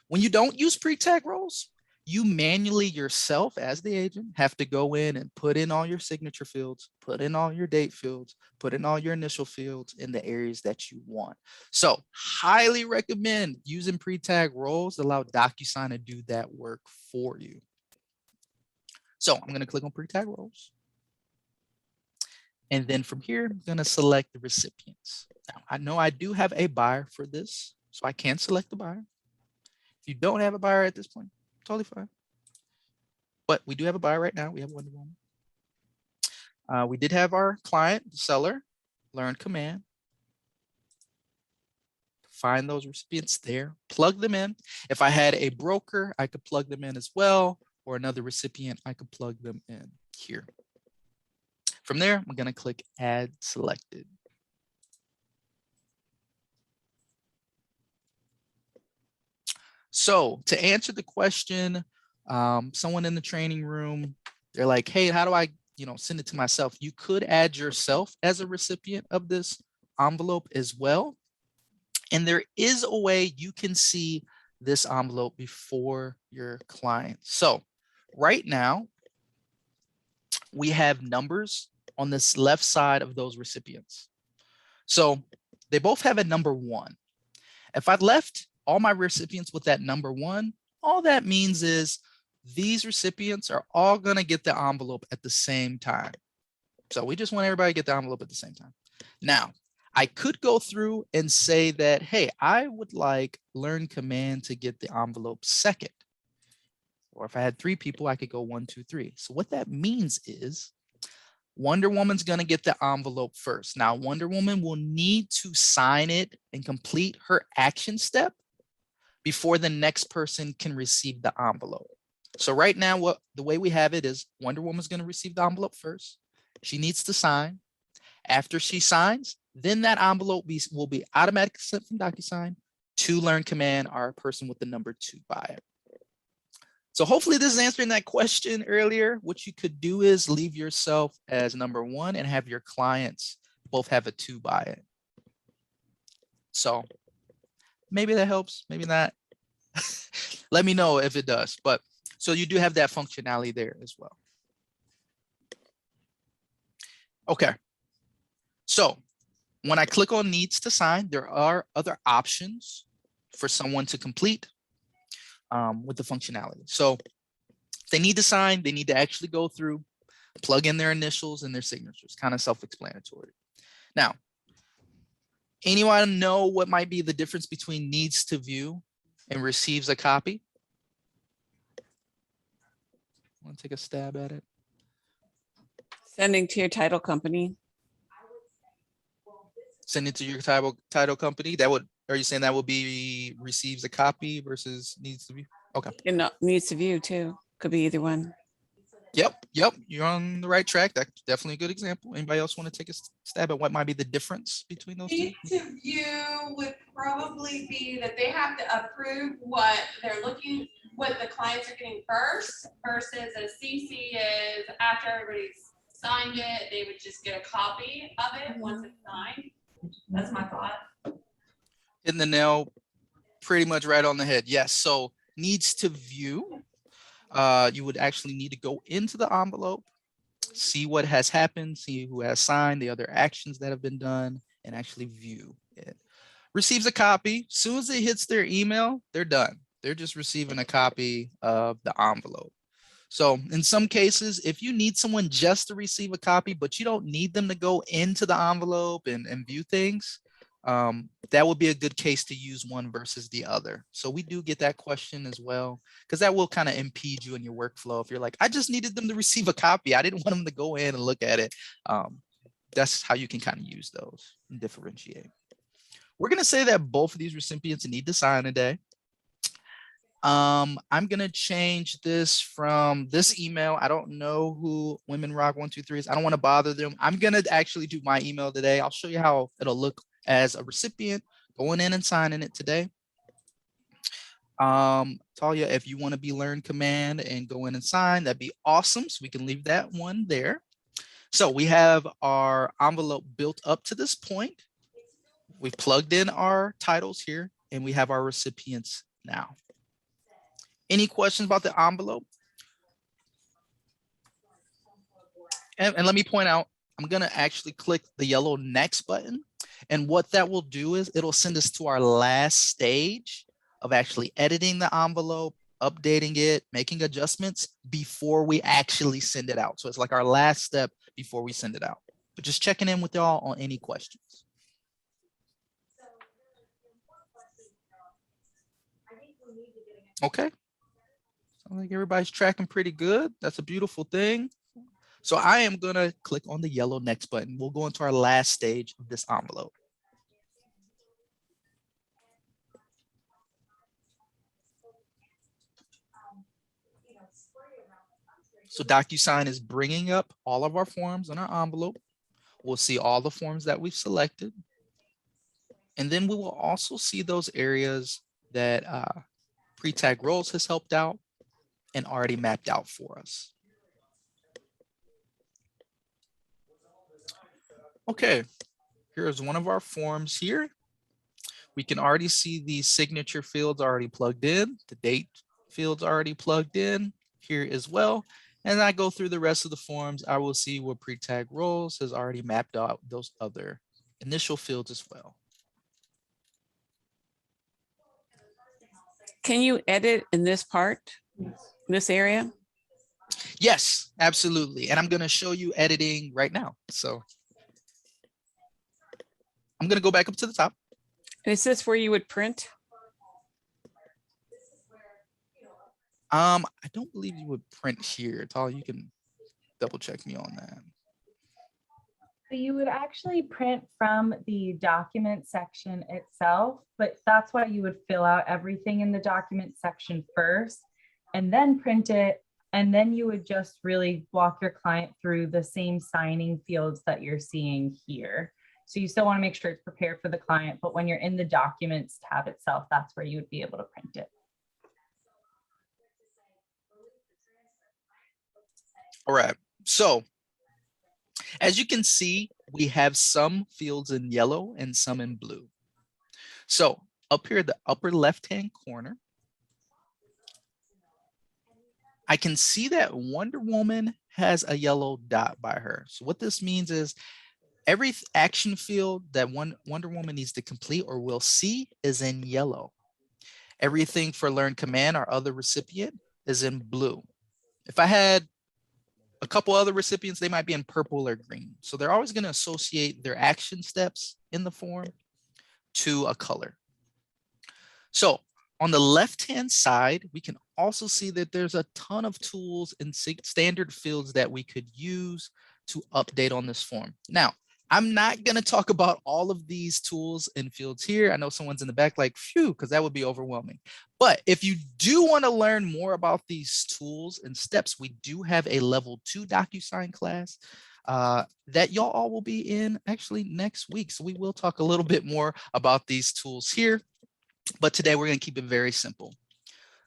A: When you don't use pre-tag roles, you manually yourself as the agent have to go in and put in all your signature fields, put in all your date fields, put in all your initial fields in the areas that you want. So highly recommend using pre-tag roles to allow DocuSign to do that work for you. So I'm going to click on pre-tag roles. And then from here, I'm going to select the recipients. Now, I know I do have a buyer for this, so I can select the buyer. If you don't have a buyer at this point, totally fine. But we do have a buyer right now. We have one at the moment. We did have our client, the seller, learn command. Find those recipients there, plug them in. If I had a broker, I could plug them in as well, or another recipient, I could plug them in here. From there, I'm going to click Add Selected. So to answer the question, someone in the training room, they're like, hey, how do I, send it to myself? You could add yourself as a recipient of this envelope as well. And there is a way you can see this envelope before your client. So right now, we have numbers on this left side of those recipients. So they both have a number 1. If I left all my recipients with that number 1, all that means is these recipients are all going to get the envelope at the same time. So we just want everybody to get the envelope at the same time. Now, I could go through and say that, hey, I would like Learn Command to get the envelope second. Or if I had 3 people, I could go 1, 2, 3. So what that means is Wonder Woman's going to get the envelope first. Now, Wonder Woman will need to sign it and complete her action step before the next person can receive the envelope. So right now, the way we have it is Wonder Woman's going to receive the envelope first. She needs to sign. After she signs, then that envelope will be automatically sent from DocuSign to Learn Command, our person with the number 2 buyer. So hopefully this is answering that question earlier. What you could do is leave yourself as number 1 and have your clients both have a 2 buy-in. So maybe that helps, maybe not. Let me know if it does. But so you do have that functionality there as well. Okay. So when I click on needs to sign, there are other options for someone to complete with the functionality. So if they need to sign, they need to actually go through, plug in their initials and their signatures, kind of self-explanatory. Now, anyone know what might be the difference between needs to view and receives a copy? Want to take a stab at it?
D: Sending to your title company.
A: Send it to your title company. That would, are you saying that would be receives a copy versus needs to view? Okay.
D: And needs to view too. Could be either one.
A: Yep. You're on the right track. That's definitely a good example. Anybody else want to take a stab at what might be the difference between those two?
H: Need to view would probably be that they have to approve what they're looking, what the clients are getting first, versus a CC is after everybody's signed it, they would just get a copy of it once it's signed. That's my thought.
A: Hitting the nail pretty much right on the head. Yes. So needs to view. You would actually need to go into the envelope, see what has happened, see who has signed, the other actions that have been done, and actually view it. Receives a copy. As soon as it hits their email, they're done. They're just receiving a copy of the envelope. So in some cases, if you need someone just to receive a copy, but you don't need them to go into the envelope and view things, that would be a good case to use one versus the other. So we do get that question as well, because that will kind of impede you in your workflow. If you're like, I just needed them to receive a copy, I didn't want them to go in and look at it. That's how you can kind of use those and differentiate. We're going to say that both of these recipients need to sign today. I'm going to change this from this email. I don't know who Women Rock 123 is. I don't want to bother them. I'm going to actually do my email today. I'll show you how it'll look as a recipient going in and signing it today. Talia, if you want to be Learn Command and go in and sign, that'd be awesome. So we can leave that one there. So we have our envelope built up to this point. We've plugged in our titles here and we have our recipients now. Any questions about the envelope? And let me point out, I'm going to actually click the yellow next button. And what that will do is it'll send us to our last stage of actually editing the envelope, updating it, making adjustments before we actually send it out. So it's like our last step before we send it out. But just checking in with y'all on any questions. Okay. I think everybody's tracking pretty good. That's a beautiful thing. So I am going to click on the yellow next button. We'll go into our last stage of this envelope. So DocuSign is bringing up all of our forms in our envelope. We'll see all the forms that we've selected. And then we will also see those areas that pre-tag roles has helped out and already mapped out for us. Okay, here's one of our forms here. we can already see the signature fields already plugged in, the date fields already plugged in here as well. And I go through the rest of the forms, I will see where pre-tag roles has already mapped out those other initial fields as well.
D: Can you edit in this part, this area?
A: Yes, absolutely. And I'm going to show you editing right now. So I'm going to go back up to the top.
D: And is this where you would print?
A: I don't believe you would print here. Tala, you can double check me on that.
C: So you would actually print from the document section itself, but that's why you would fill out everything in the document section first and then print it. And then you would just really walk your client through the same signing fields that you're seeing here. So you still want to make sure it's prepared for the client, but when you're in the documents tab itself, that's where you would be able to print it.
A: All right. So as you can see, we have some fields in yellow and some in blue. So up here, the upper left-hand corner, I can see that Wonder Woman has a yellow dot by her. So what this means is every action field that Wonder Woman needs to complete or will see is in yellow. Everything for learn command or other recipient is in blue. If I had a couple other recipients, they might be in purple or green. So they're always going to associate their action steps in the form to a color. So on the left-hand side, we can also see that there's a ton of tools and standard fields that we could use to update on this form. Now, I'm not going to talk about all of these tools and fields here. I know someone's in the back like, phew, because that would be overwhelming. But if you do want to learn more about these tools and steps, we do have a level 2 DocuSign class that y'all all will be in actually next week. So we will talk a little bit more about these tools here. But today we're going to keep it very simple.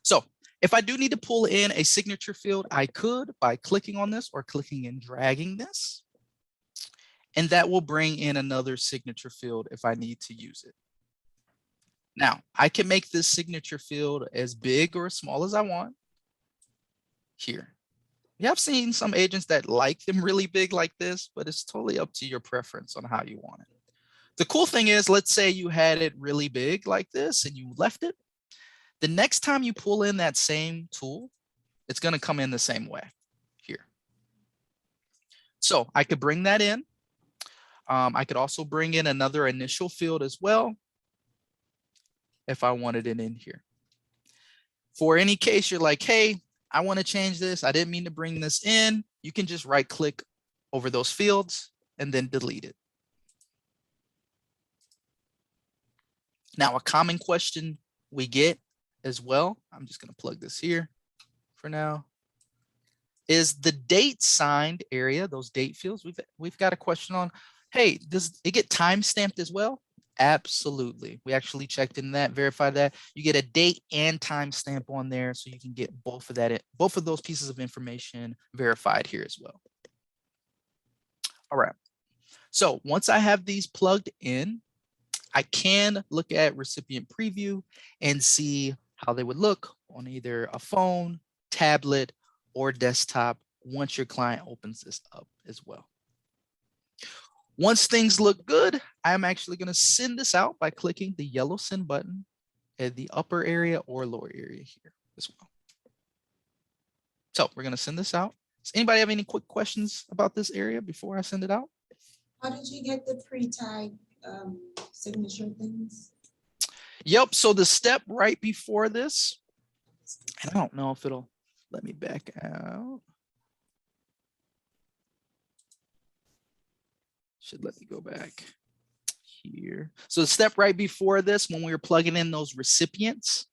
A: So if I do need to pull in a signature field, I could by clicking on this or clicking and dragging this. And that will bring in another signature field if I need to use it. Now, I can make this signature field as big or as small as I want here. Yeah, I've seen some agents that like them really big like this, but it's totally up to your preference on how you want it. The cool thing is, let's say you had it really big like this and you left it. The next time you pull in that same tool, it's going to come in the same way here. So I could bring that in. I could also bring in another initial field as well if I wanted it in here. For any case you're like, hey, I want to change this. I didn't mean to bring this in. You can just right click over those fields and then delete it. Now, a common question we get as well, I'm just going to plug this here for now, is the date signed area, those date fields. We've got a question on, hey, does it get time stamped as well? Absolutely. We actually checked in that, verified that. You get a date and time stamp on there, so you can get both of those pieces of information verified here as well. All right. So once I have these plugged in, I can look at recipient preview and see how they would look on either a phone, tablet, or desktop once your client opens this up as well. Once things look good, I'm actually going to send this out by clicking the yellow send button at the upper area or lower area here as well. So we're going to send this out. Does anybody have any quick questions about this area before I send it out?
I: How did you get the pre-tag signature things?
A: Yep. So the step right before this, and I don't know if it'll let me back out. Should let me go back here. So the step right before this, when we were plugging in those recipients,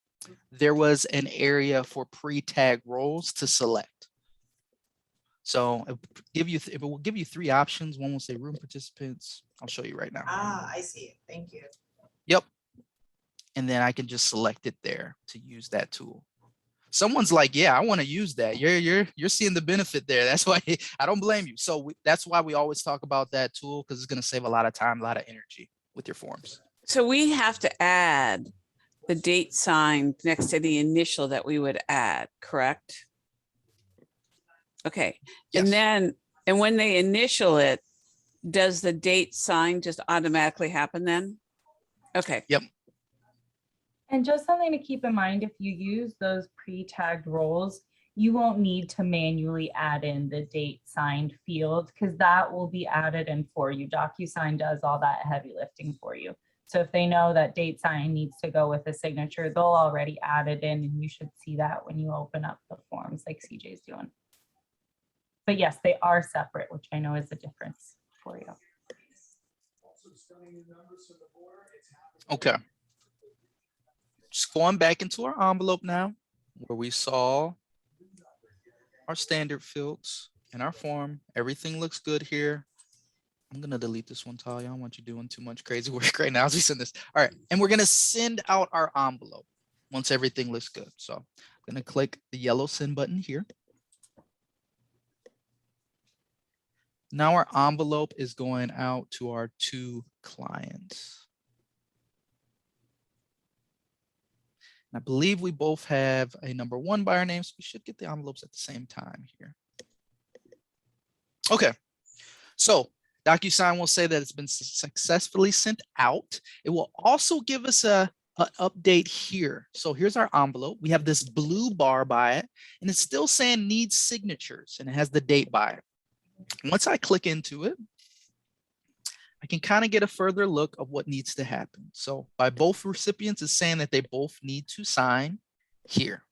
A: there was an area for pre-tag roles to select. So it will give you 3 options. One will say room participants. I'll show you right now.
I: Ah, I see it. Thank you.
A: Yep. And then I can just select it there to use that tool. Someone's like, yeah, I want to use that. You're seeing the benefit there. That's why I don't blame you. So that's why we always talk about that tool, because it's going to save a lot of time, a lot of energy with your forms.
D: So we have to add the date signed next to the initial that we would add, correct? Okay,
A: Yes.
D: and when they initial it, does the date sign just automatically happen then? Okay.
A: Yep.
C: And just something to keep in mind, if you use those pre-tagged roles, you won't need to manually add in the date signed field because that will be added in for you. DocuSign does all that heavy lifting for you. So if they know that date sign needs to go with a signature, they'll already add it in, and you should see that when you open up the forms like CJ's doing. But yes, they are separate, which I know is a difference for you.
A: Okay. Just going back into our envelope now, where we saw our standard fields in our form. Everything looks good here. I'm gonna delete this one, Talia. I don't want you doing too much crazy work right now as we send this. All right, and we're gonna send out our envelope once everything looks good. So I'm gonna click the yellow send button here. Now our envelope is going out to our 2 clients. I believe we both have a number 1 buyer name, so we should get the envelopes at the same time here. Okay, so DocuSign will say that it's been successfully sent out. It will also give us an update here. So here's our envelope. We have this blue bar by it, and it's still saying needs signatures, and it has the date by it. Once I click into it, I can kind of get a further look of what needs to happen. So by both recipients, it's saying that they both need to sign here.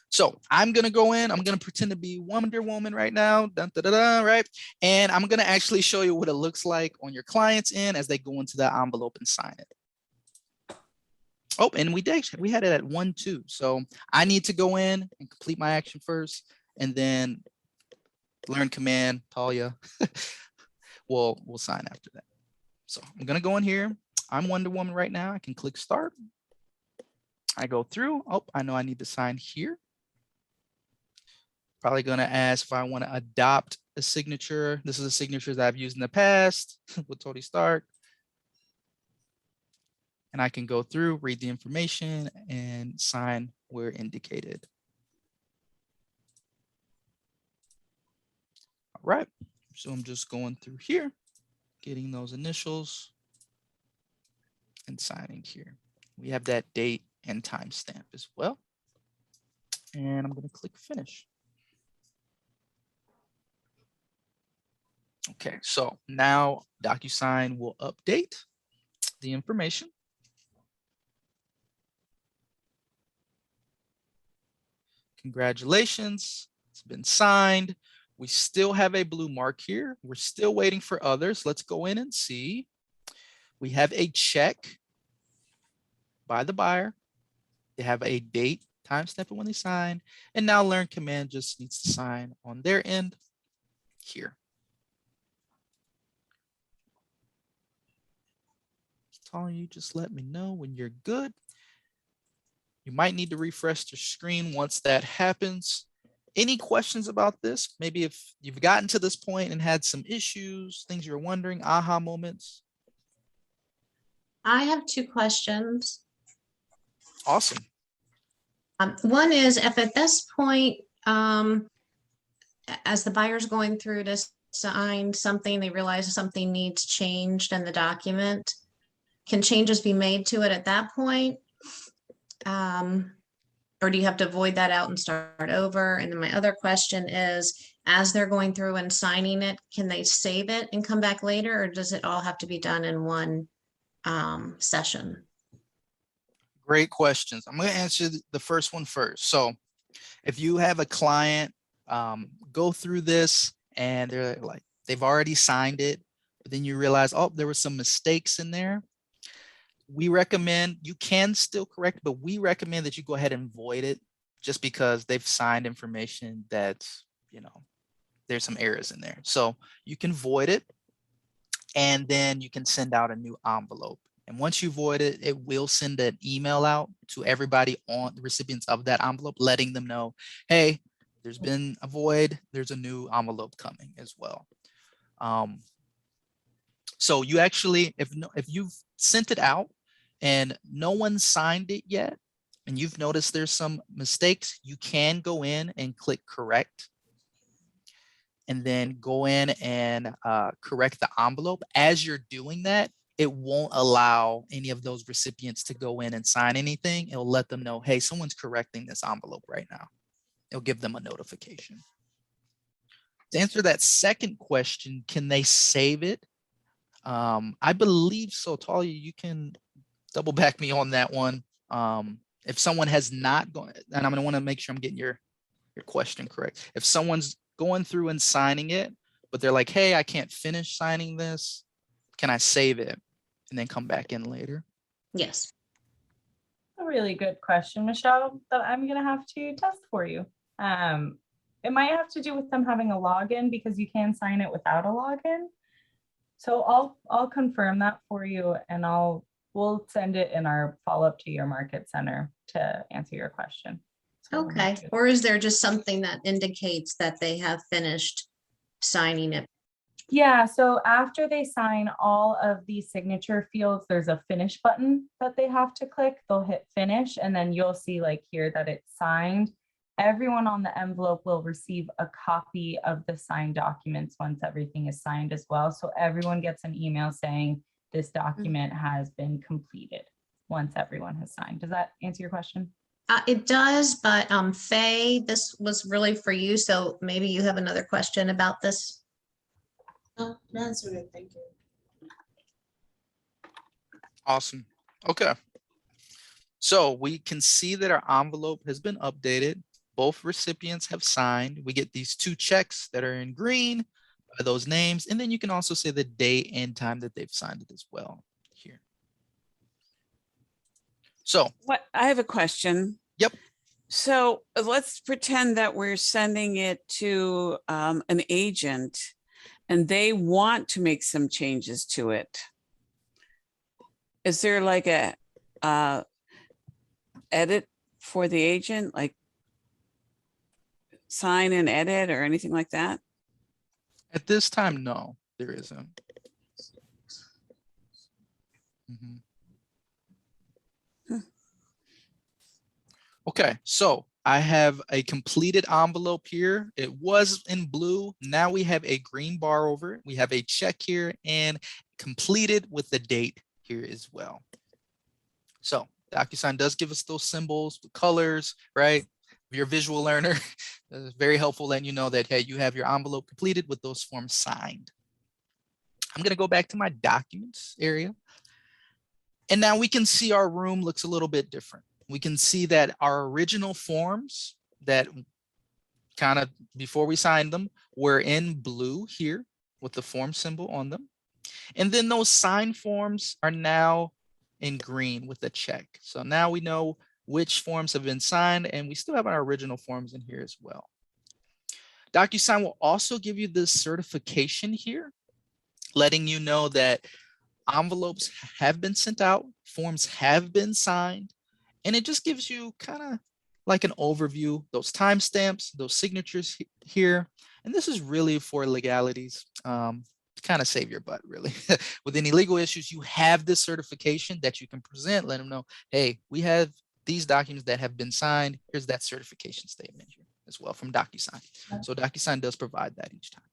A: So I'm going to go in, I'm going to pretend to be Wonder Woman right now, dun, da, da, da, right? And I'm going to actually show you what it looks like on your client's end as they go into the envelope and sign it. Oh, and we had it at 1-2. So I need to go in and complete my action first, and then learn command, Talia. we'll sign after that. So I'm gonna go in here. I'm Wonder Woman right now. I can click start. I go through. Oh, I know I need to sign here. Probably gonna ask if I want to adopt a signature. This is a signature that I've used in the past with Tony Stark. And I can go through, read the information, and sign where indicated. All right, so I'm just going through here, getting those initials and signing here. We have that date and timestamp as well. And I'm going to click finish. Okay, so now DocuSign will update the information. Congratulations, it's been signed. We still have a blue mark here. We're still waiting for others. Let's go in and see. We have a check by the buyer. They have a date, timestamp when they sign, and now learn command just needs to sign on their end here. Just telling you, just let me know when you're good. You might need to refresh the screen once that happens. Any questions about this? Maybe if you've gotten to this point and had some issues, things you're wondering, aha moments.
J: I have 2 questions.
A: Awesome.
J: One is if at this point, as the buyer's going through to sign something, they realize something needs changed in the document, can changes be made to it at that point? Or do you have to void that out and start over? And then my other question is, as they're going through and signing it, can they save it and come back later, or does it all have to be done in one session?
A: Great questions. I'm going to answer the first one first. So if you have a client go through this and they're like, they've already signed it, but then you realize, oh, there were some mistakes in there. We recommend, you can still correct, but we recommend that you go ahead and void it just because they've signed information that, you know, there's some errors in there. So you can void it and then you can send out a new envelope. And once you void it, it will send an email out to everybody on the recipients of that envelope, letting them know, hey, there's been a void, there's a new envelope coming as well. So you actually, if you've sent it out and no one signed it yet, and you've noticed there's some mistakes, you can go in and click correct, and then go in and correct the envelope. As you're doing that, it won't allow any of those recipients to go in and sign anything. It'll let them know, hey, someone's correcting this envelope right now. It'll give them a notification. To answer that second question, can they save it? I believe so. Talia, you can double back me on that one. If someone has not gone, and I'm going to want to make sure I'm getting your question correct. If someone's going through and signing it, but they're like, hey, I can't finish signing this, can I save it and then come back in later?
J: Yes.
C: A really good question, Michelle, that I'm going to have to test for you. It might have to do with them having a login, because you can sign it without a login. So I'll confirm that for you, and we'll send it in our follow-up to your market center to answer your question. So we'll
J: Okay.
C: have to-
J: Or is there just something that indicates that they have finished signing it?
C: Yeah, so after they sign all of the signature fields, there's a finish button that they have to click. They'll hit finish, and then you'll see like here that it's signed. Everyone on the envelope will receive a copy of the signed documents once everything is signed as well. So everyone gets an email saying this document has been completed once everyone has signed. Does that answer your question?
J: It does, but Faye, this was really for you. So maybe you have another question about this.
I: No, answer it, thank you.
A: Awesome. Okay. So we can see that our envelope has been updated. Both recipients have signed. We get these 2 checks that are in green by those names. And then you can also say the date and time that they've signed it as well here. So
D: What, I have a question.
A: Yep.
D: So let's pretend that we're sending it to an agent and they want to make some changes to it. Is there like a edit for the agent, like sign and edit or anything like that?
A: at this time, no, there isn't. Mhm. Okay, so I have a completed envelope here. It was in blue. Now we have a green bar over it. We have a check here and completed with the date here as well. So DocuSign does give us those symbols, the colors, right? If you're a visual learner, it's very helpful letting you know that, hey, you have your envelope completed with those forms signed. I'm gonna go back to my documents area. And now we can see our room looks a little bit different. We can see that our original forms that kind of before we signed them were in blue here with the form symbol on them. And then those signed forms are now in green with a check. So now we know which forms have been signed, and we still have our original forms in here as well. DocuSign will also give you this certification here, letting you know that envelopes have been sent out, forms have been signed, and it just gives you kind of like an overview, those timestamps, those signatures here. And this is really for legalities, to kind of save your butt, really. With any legal issues, you have this certification that you can present, let them know, hey, we have these documents that have been signed. Here's that certification statement here as well from DocuSign. So DocuSign does provide that each time.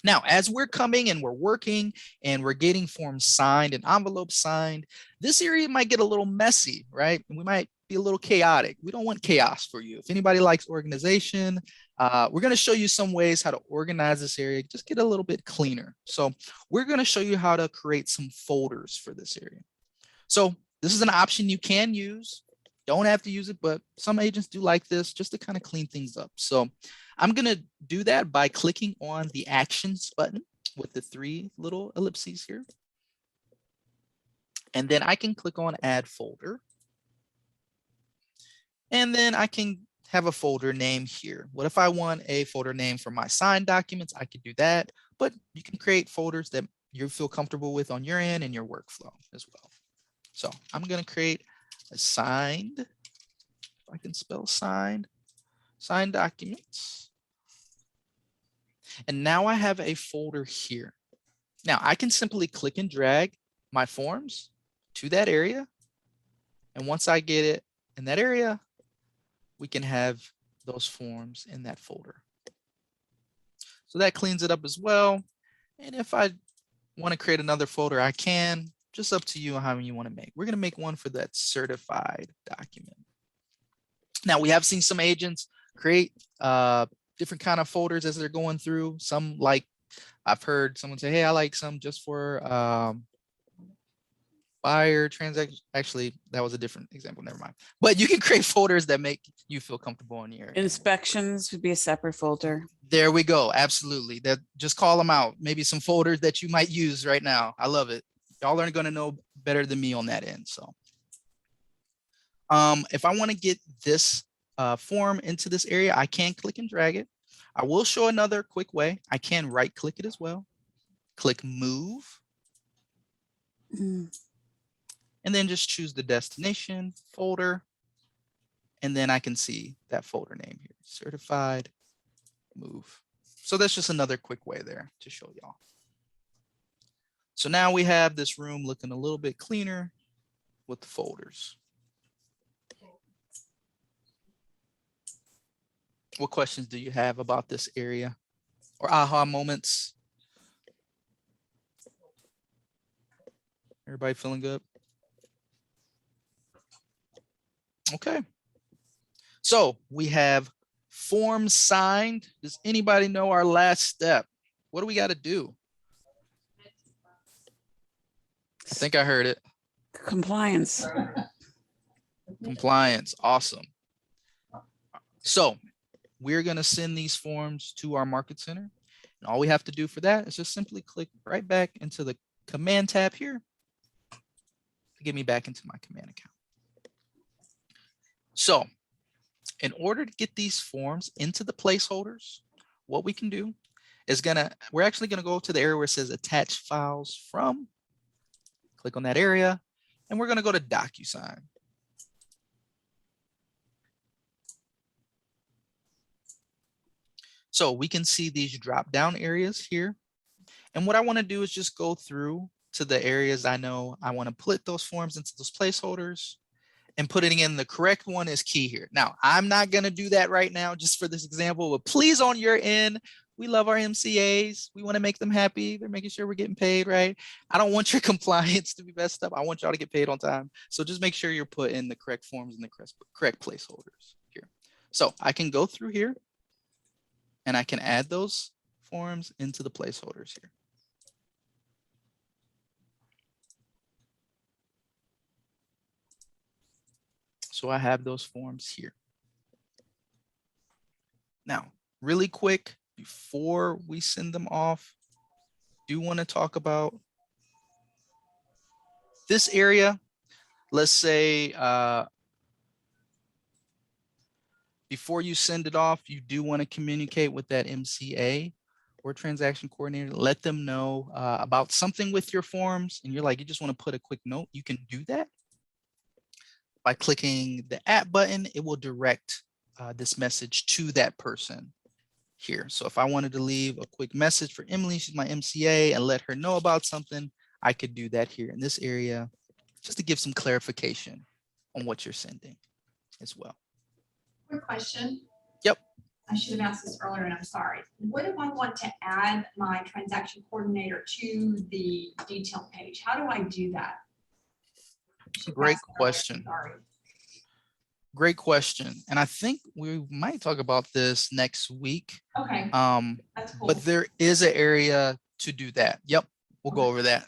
A: Now, as we're coming and we're working and we're getting forms signed and envelopes signed, this area might get a little messy, right? And we might be a little chaotic. We don't want chaos for you. If anybody likes organization, we're going to show you some ways how to organize this area, just get a little bit cleaner. So we're going to show you how to create some folders for this area. So this is an option you can use. Don't have to use it, but some agents do like this just to kind of clean things up. So I'm going to do that by clicking on the actions button with the 3 little ellipses here. And then I can click on add folder. And then I can have a folder name here. What if I want a folder name for my signed documents? I could do that, but you can create folders that you feel comfortable with on your end and your workflow as well. So I'm going to create a signed, if I can spell signed documents. And now I have a folder here. Now I can simply click and drag my forms to that area. And once I get it in that area, we can have those forms in that folder. So that cleans it up as well. And if I want to create another folder, I can. Just up to you on how many you want to make. We're going to make one for that certified document. Now we have seen some agents create different kind of folders as they're going through. Some, like I've heard someone say, hey, I like some just for buyer transaction. Actually, that was a different example. Never mind. But you can create folders that make you feel comfortable in your
D: Inspections would be a separate folder.
A: There we go. Absolutely. That, just call them out. Maybe some folders that you might use right now. I love it. Y'all are going to know better than me on that end. So if I want to get this form into this area, I can click and drag it. I will show another quick way. I can right click it as well. Click move. And then just choose the destination folder. And then I can see that folder name here, certified move. So that's just another quick way there to show y'all. So now we have this room looking a little bit cleaner with the folders. What questions do you have about this area or aha moments? Everybody feeling good? Okay. So we have forms signed. Does anybody know our last step? What do we got to do? I think I heard it.
D: Compliance.
A: Compliance. Awesome. So we're going to send these forms to our market center. And all we have to do for that is just simply click right back into the command tab here to get me back into my command account. So in order to get these forms into the placeholders, what we can do is we're actually going to go to the area where it says attach files from. Click on that area, and we're going to go to DocuSign. So we can see these drop down areas here. And what I want to do is just go through to the areas I know I want to put those forms into those placeholders, and putting in the correct one is key here. Now, I'm not going to do that right now just for this example, but please on your end, we love our MCAs. We want to make them happy. They're making sure we're getting paid, right? I don't want your compliance to be messed up. I want y'all to get paid on time. So just make sure you're putting the correct forms in the correct placeholders here. So I can go through here and I can add those forms into the placeholders here. So I have those forms here. Now, really quick, before we send them off, do want to talk about this area. Let's say before you send it off, you do want to communicate with that MCA or transaction coordinator. Let them know about something with your forms, and you're like, you just want to put a quick note. You can do that by clicking the @ button. It will direct this message to that person here. So if I wanted to leave a quick message for Emily, she's my MCA, and let her know about something, I could do that here in this area, just to give some clarification on what you're sending as well.
B: Quick question.
A: Yep.
B: I should have asked this earlier and I'm sorry. What if I want to add my transaction coordinator to the detail page? How do I do that?
A: Great question.
B: Sorry.
A: Great question. And I think we might talk about this next week.
B: Okay. That's cool.
A: But there is an area to do that. Yep. We'll go over that.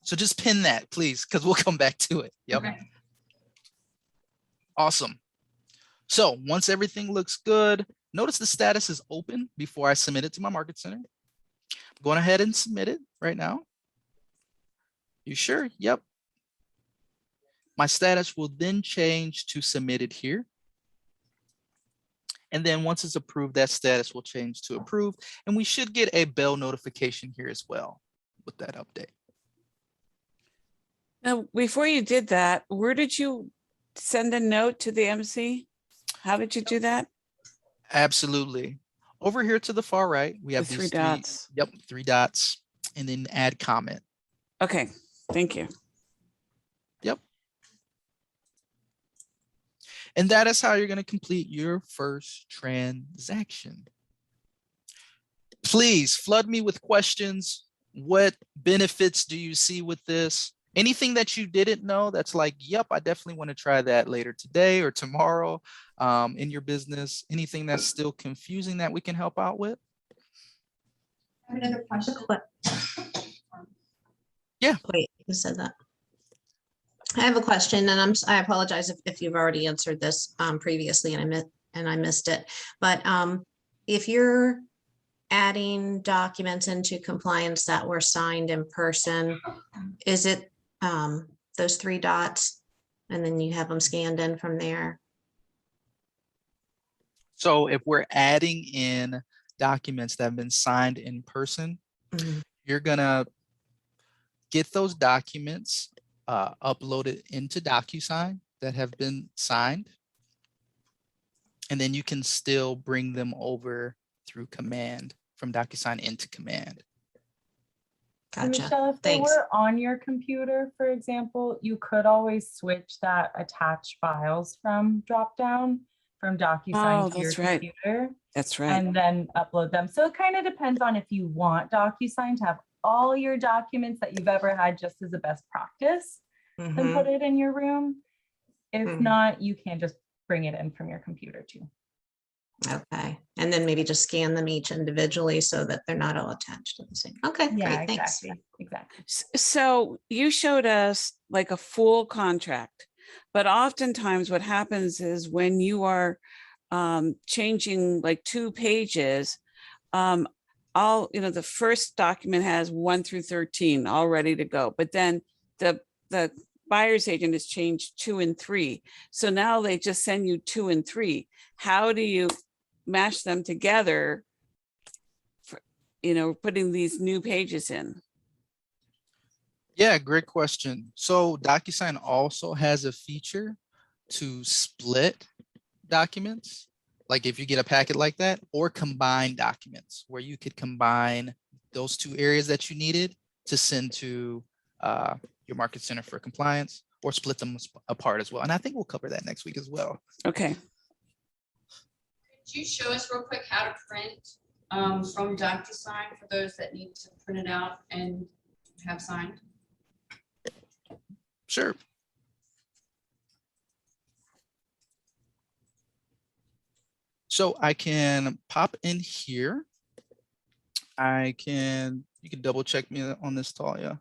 A: So just pin that, please, because we'll come back to it. Yep.
B: Okay.
A: Awesome. So once everything looks good, notice the status is open before I submit it to my market center. I'm going ahead and submit it right now. You sure? Yep. My status will then change to submitted here. And then once it's approved, that status will change to approved. And we should get a bell notification here as well with that update.
D: Now, before you did that, where did you send a note to the MC? How did you do that?
A: Absolutely. over here to the far right, we have
D: The
A: these
D: three dots.
A: Yep, 3 dots, and then add comment.
D: Okay, thank you.
A: Yep. And that is how you're going to complete your first transaction. Please flood me with questions. What benefits do you see with this? Anything that you didn't know that's like, yep, I definitely want to try that later today or tomorrow in your business. Anything that's still confusing that we can help out with?
B: I have another question.
A: Yeah.
J: Wait, who said that? I have a question, and I apologize if you've already answered this previously and I missed it. But if you're adding documents into compliance that were signed in person, is it those 3 dots, and then you have them scanned in from there?
A: So if we're adding in documents that have been signed in person, you're gonna get those documents uploaded into DocuSign that have been signed. And then you can still bring them over through command from DocuSign into command.
C: And
J: Gotcha.
C: Michelle, if they
J: Thanks.
C: were on your computer, for example, you could always switch that attach files from dropdown from DocuSign to your
D: that's right.
C: computer
D: That's right.
C: and then upload them. So it kind of depends on if you want DocuSign to have all your documents that you've ever had just as a best practice and put it in your room. If not, you can just bring it in from your computer too.
J: Okay, and then maybe just scan them each individually so that they're not all attached to the same. Okay,
C: Yeah,
J: great, thanks.
C: exactly.
D: So you showed us like a full contract, but oftentimes what happens is when you are changing like 2 pages, the first document has 1 through 13 all ready to go, but then the buyer's agent has changed 2 and 3. So now they just send you 2 and 3. How do you mash them together for, putting these new pages in?
A: Yeah, great question. So DocuSign also has a feature to split documents, like if you get a packet like that, or combine documents where you could combine those 2 areas that you needed to send to your market center for compliance, or split them apart as well. And I think we'll cover that next week as well.
D: Okay.
G: Could you show us real quick how to print from DocuSign for those that need to print it out and have signed?
A: Sure. So I can pop in here. You can double check me on this, Talia.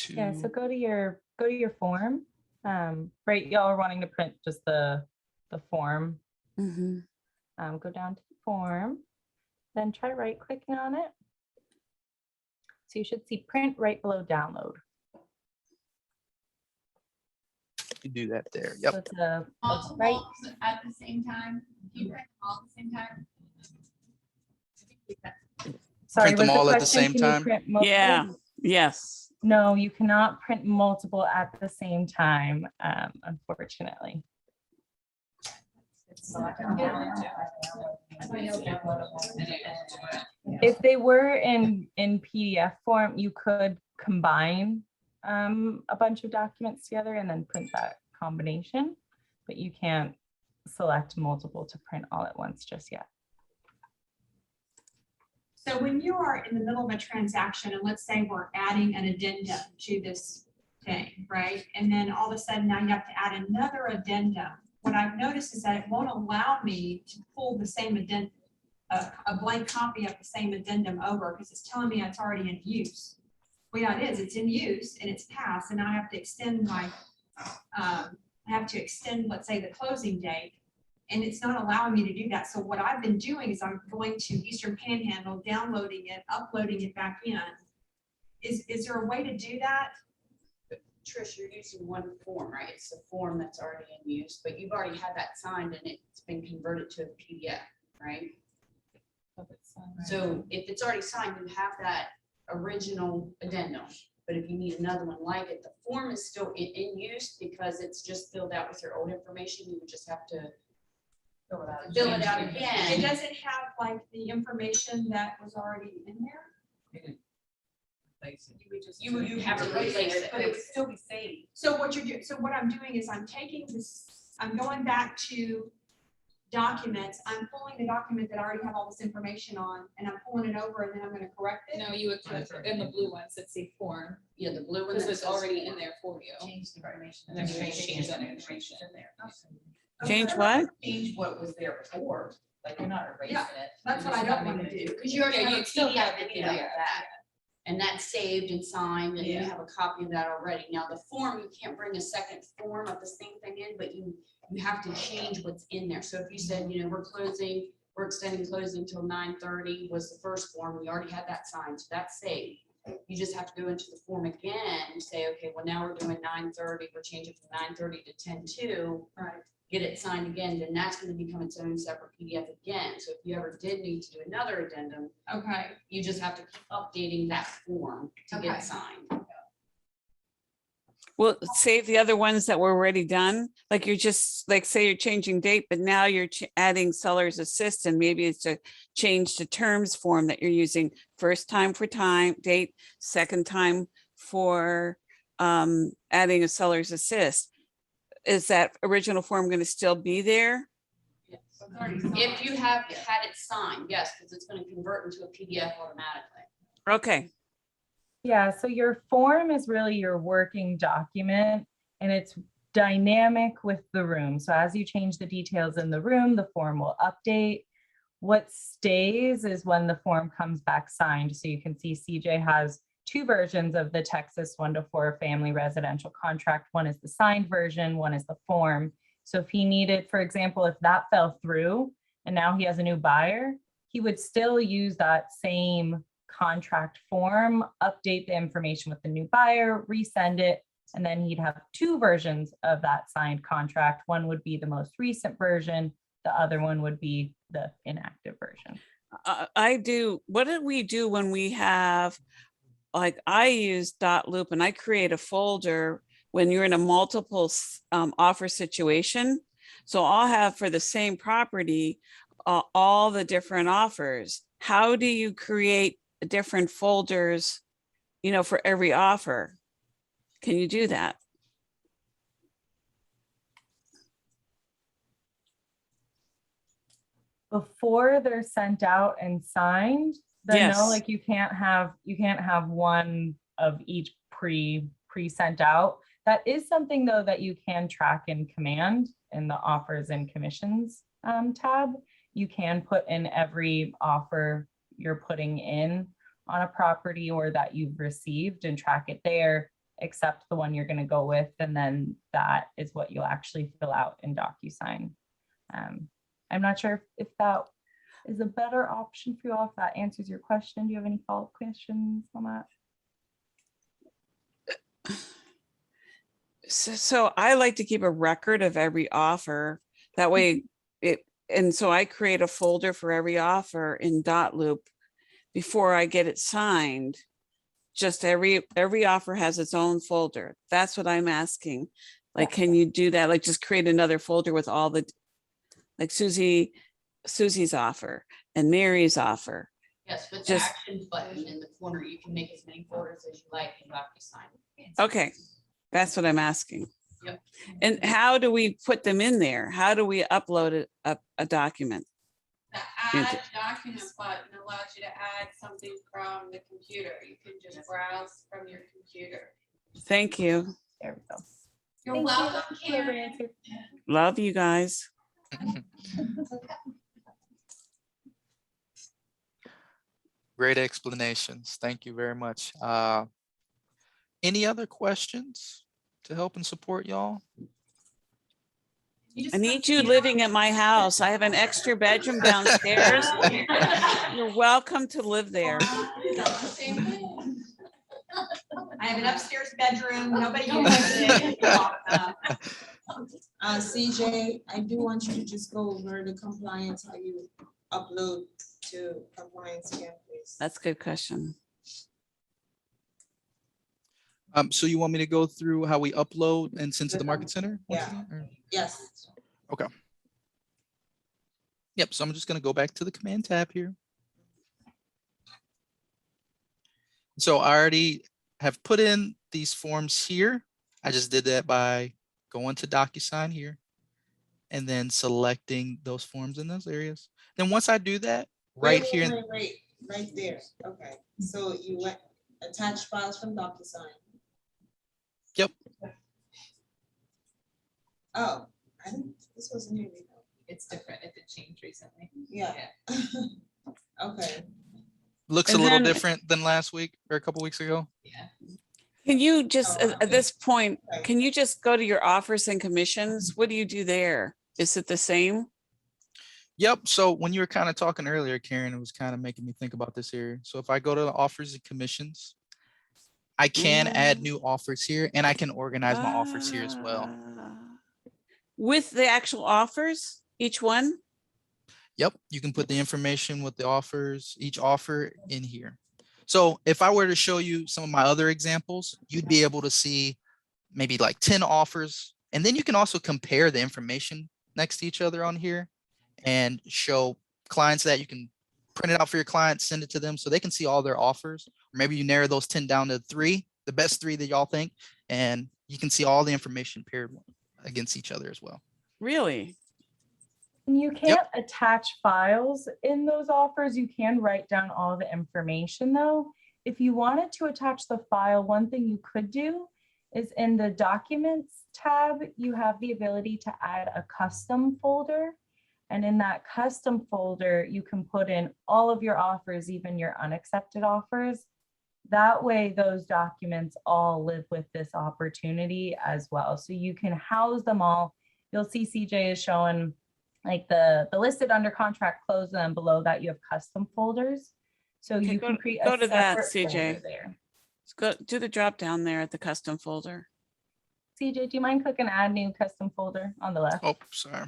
C: Yeah, so go to your form. Right, y'all are wanting to print just the form. Go down to the form, then try right clicking on it. So you should see print right below download.
A: You do that there. Yep.
C: So it's a
E: Multiple
C: right.
E: at the same time. You print them all at the same time.
C: Sorry,
A: Print them
C: was the
A: all at the
C: question,
A: same
C: can you
A: time?
C: print multiple?
D: Yeah. Yes.
C: No, you cannot print multiple at the same time, unfortunately. If they were in PDF form, you could combine a bunch of documents together and then print that combination, but you can't select multiple to print all at once just yet.
B: So when you are in the middle of a transaction, and let's say we're adding an addendum to this thing, right? And then all of a sudden now you have to add another addendum. What I've noticed is that it won't allow me to pull the same addendum, a blank copy of the same addendum over, because it's telling me it's already in use. Well, yeah, it is. It's in use and it's passed, and I have to extend my, let's say, the closing date, and it's not allowing me to do that. So what I've been doing is I'm going to Eastern Panhandle, downloading it, uploading it back in. Is there a way to do that?
G: Trish, you're using one form, right? It's a form that's already in use, but you've already had that signed and it's been converted to a PDF, right? So if it's already signed, you have that original addendum, But if you need another one like it, the form is still in use because it's just filled out with your old information. You would just have to fill it out
B: It
G: again.
B: doesn't have like the information that was already in there.
G: You would have to replace it.
H: But it would still be saved.
B: So what you're doing, so what I'm doing is I'm taking this, I'm going back to documents, I'm pulling the document that I already have all this information on, and I'm pulling it over, and then I'm gonna correct it.
K: No, you would put in the blue ones that say form,
G: Yeah, the blue one.
K: because
G: that
K: it's
G: says
K: already in
G: form.
K: there for you.
G: Change the information.
K: And then you can change that information in there.
D: Change what?
L: Change what was there before, like you're not erasing
B: Yeah,
L: it.
B: That's what I don't wanna do, because you already
K: Yeah,
B: have
K: you
B: a
K: still have
B: PDF
K: it
B: in
K: there.
B: there.
G: And that's saved and signed, and you
K: Yeah.
G: have a copy of that already. Now, the form, you can't bring a second form of the same thing in, but you have to change what's in there. So if you said, you know, we're extending closing till 9:30 was the first form, we already had that signed, so that's saved. You just have to go into the form again and say, okay, well, now we're doing 9:30, we're changing from 9:30 to 10:02.
B: Right.
G: Get it signed again, then that's gonna become its own separate PDF again. So if you ever did need to do another addendum,
B: Okay,
G: you just have to keep updating that form to
B: Okay.
G: get signed.
D: Well, save the other ones that were already done. Like you're just, like, say you're changing date, but now you're adding seller's assist, and maybe it's to change the terms form that you're using. First time for date, second time for adding a seller's assist. Is that original form going to still be there?
G: If you have had it signed, yes, because it's gonna convert into a PDF automatically.
D: Okay,
C: Yeah, so your form is really your working document, and it's dynamic with the room. So as you change the details in the room, the form will update. What stays is when the form comes back signed. So you can see CJ has two versions of the Texas 1-to-4 family residential contract. One is the signed version, one is the form. So if he needed, for example, if that fell through and now he has a new buyer, he would still use that same contract form, update the information with the new buyer, resend it, and then he'd have two versions of that signed contract. One would be the most recent version, the other one would be the inactive version.
D: what do we do when we have, like, I use .loop and I create a folder when you're in a multiple offer situation. So I'll have for the same property, all the different offers. How do you create different folders, you know, for every offer? Can you do that?
C: Before they're sent out and signed, then no,
D: Yes.
C: like you can't have one of each pre-sent out. That is something though that you can track in command in the offers and commissions tab. You can put in every offer you're putting in on a property or that you've received and track it there, except the one you're going to go with. And then that is what you'll actually fill out in DocuSign. I'm not sure if that is a better option for you all, if that answers your question. Do you have any follow-up questions on that?
D: So I like to keep a record of every offer. That way and so I create a folder for every offer in .loop before I get it signed. Just every offer has its own folder. That's what I'm asking. Like, can you do that? Like, just create another folder with all the, like Susie's offer and Mary's offer.
G: Yes, with the
D: Just-
G: action button in the corner, you can make as many folders as you like and DocuSign.
D: Okay, that's what I'm asking.
G: Yep.
D: And how do we put them in there? How do we upload a document?
H: The
D: Into-
H: add document button allows you to add something from the computer. You can just browse from your computer.
D: Thank you.
C: There we go.
E: You're
C: Thank you.
E: welcome,
C: Whoever
E: Karen.
C: answered.
D: Love you guys.
A: Great explanations. Thank you very much. Any other questions to help and support y'all?
D: I need you living at my house. I have an extra bedroom downstairs. You're welcome to live there.
H: Same thing.
B: I have an upstairs bedroom, nobody uses it.
I: CJ, I do want you to just go over the compliance, how you upload to compliance again, please.
D: That's a good question.
A: So you want me to go through how we upload and send to the Market Center? once
I: Yeah.
A: again, or-
I: Yes.
A: Yep, so I'm just gonna go back to the command tab here. So I already have put in these forms here. I just did that by going to DocuSign here and then selecting those forms in those areas. Then once I do that, right
I: Wait,
A: here,
I: right there. Okay, so you went attach files from DocuSign.
A: yep,
I: Oh, I didn't, this wasn't here before.
K: It's different if it changed recently.
I: Yeah. Okay.
A: looks a
D: And
A: little
D: then-
A: different than last week or a couple weeks ago.
K: Yeah.
D: Can you just,
I: Oh,
D: at this point,
I: Okay.
D: can you just go to your offers and commissions? What do you do there? Is it the same?
A: Yep. So when you were kind of talking earlier, Karen, it was kind of making me think about this here. So if I go to the offers and commissions, I can add new offers here and I can organize my offers here as well.
D: Ah. With the actual offers, each one?
A: Yep. You can put the information with the offers, each offer in here. So if I were to show you some of my other examples, you'd be able to see maybe like 10 offers. And then you can also compare the information next to each other on here and show clients that you can print it out for your clients, send it to them so they can see all their offers. Or maybe you narrow those 10 down to 3, the best 3 that y'all think, and you can see all the information paired against each other as well.
D: Really?
C: You can't attach files in those offers. You can write down all the information though. If you wanted to attach the file, one thing you could do is in the Documents tab, you have the ability to add a custom folder. And in that custom folder, you can put in all of your offers, even your unaccepted offers. That way, those documents all live with this opportunity as well. So you can house them all. You'll see CJ is showing like the listed under contract closed, and below that you have custom folders. So
D: Okay,
C: you
D: go-
C: can create
D: go
C: a
D: to that,
C: separate
D: CJ.
C: folder there.
D: Let's go do the drop down there at the custom folder.
C: CJ, do you mind clicking add new custom folder on the left?
A: Oh, sorry.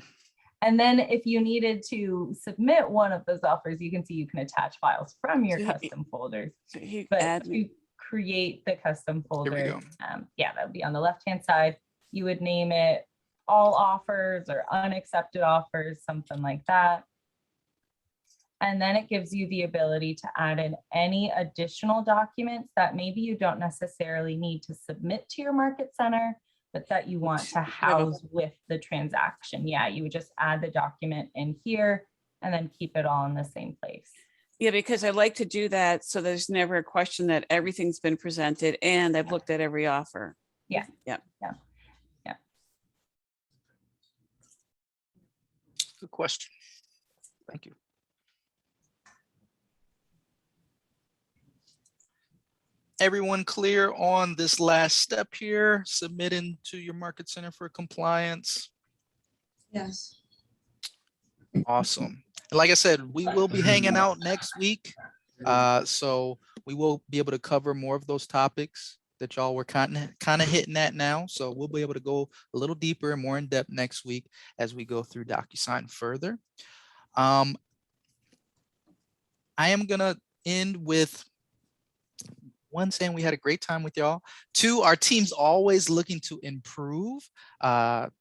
C: And then if you needed to submit one of those offers, you can see you can attach files from your
D: So he-
C: custom folders.
D: So he
C: But
D: add
C: to create the custom
A: Here we
C: folder,
A: go.
C: yeah, that would be on the left-hand side. You would name it all offers or unaccepted offers, something like that. And then it gives you the ability to add in any additional documents that maybe you don't necessarily need to submit to your Market Center, but that you want to house with the transaction. Yeah, you would just add the document in here and then keep it all in the same place.
D: Yeah, because I like to do that so there's never a question that everything's been presented and I've looked at every offer.
C: Yeah.
D: Yeah.
C: Yeah. Yeah.
A: Good question. Thank you. Everyone clear on this last step here, submitting to your Market Center for compliance?
I: Yes.
A: Awesome. And like I said, we will be hanging out next week. So we will be able to cover more of those topics that y'all were kind of hitting at now. So we'll be able to go a little deeper and more in depth next week as we go through DocuSign further. I am gonna end with 1, saying we had a great time with y'all. 2, our team's always looking to improve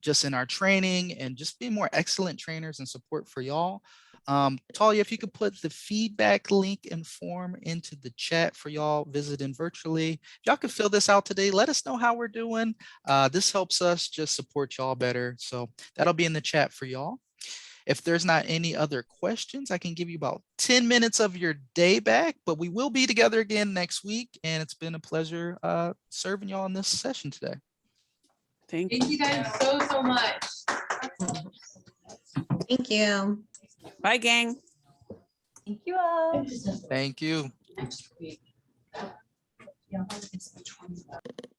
A: just in our training and just being more excellent trainers and support for y'all. Talia, if you could put the feedback link and form into the chat for y'all visiting virtually. If y'all could fill this out today, let us know how we're doing. This helps us just support y'all better. So that'll be in the chat for y'all. If there's not any other questions, I can give you about 10 minutes of your day back, but we will be together again next week. And it's been a pleasure serving y'all in this session today.
D: Thank
H: Thank you guys so much.
J: Thank you.
D: Bye, gang.
C: Thank you all.
A: Thank you.
G: Next week. Yeah, it's the 20th.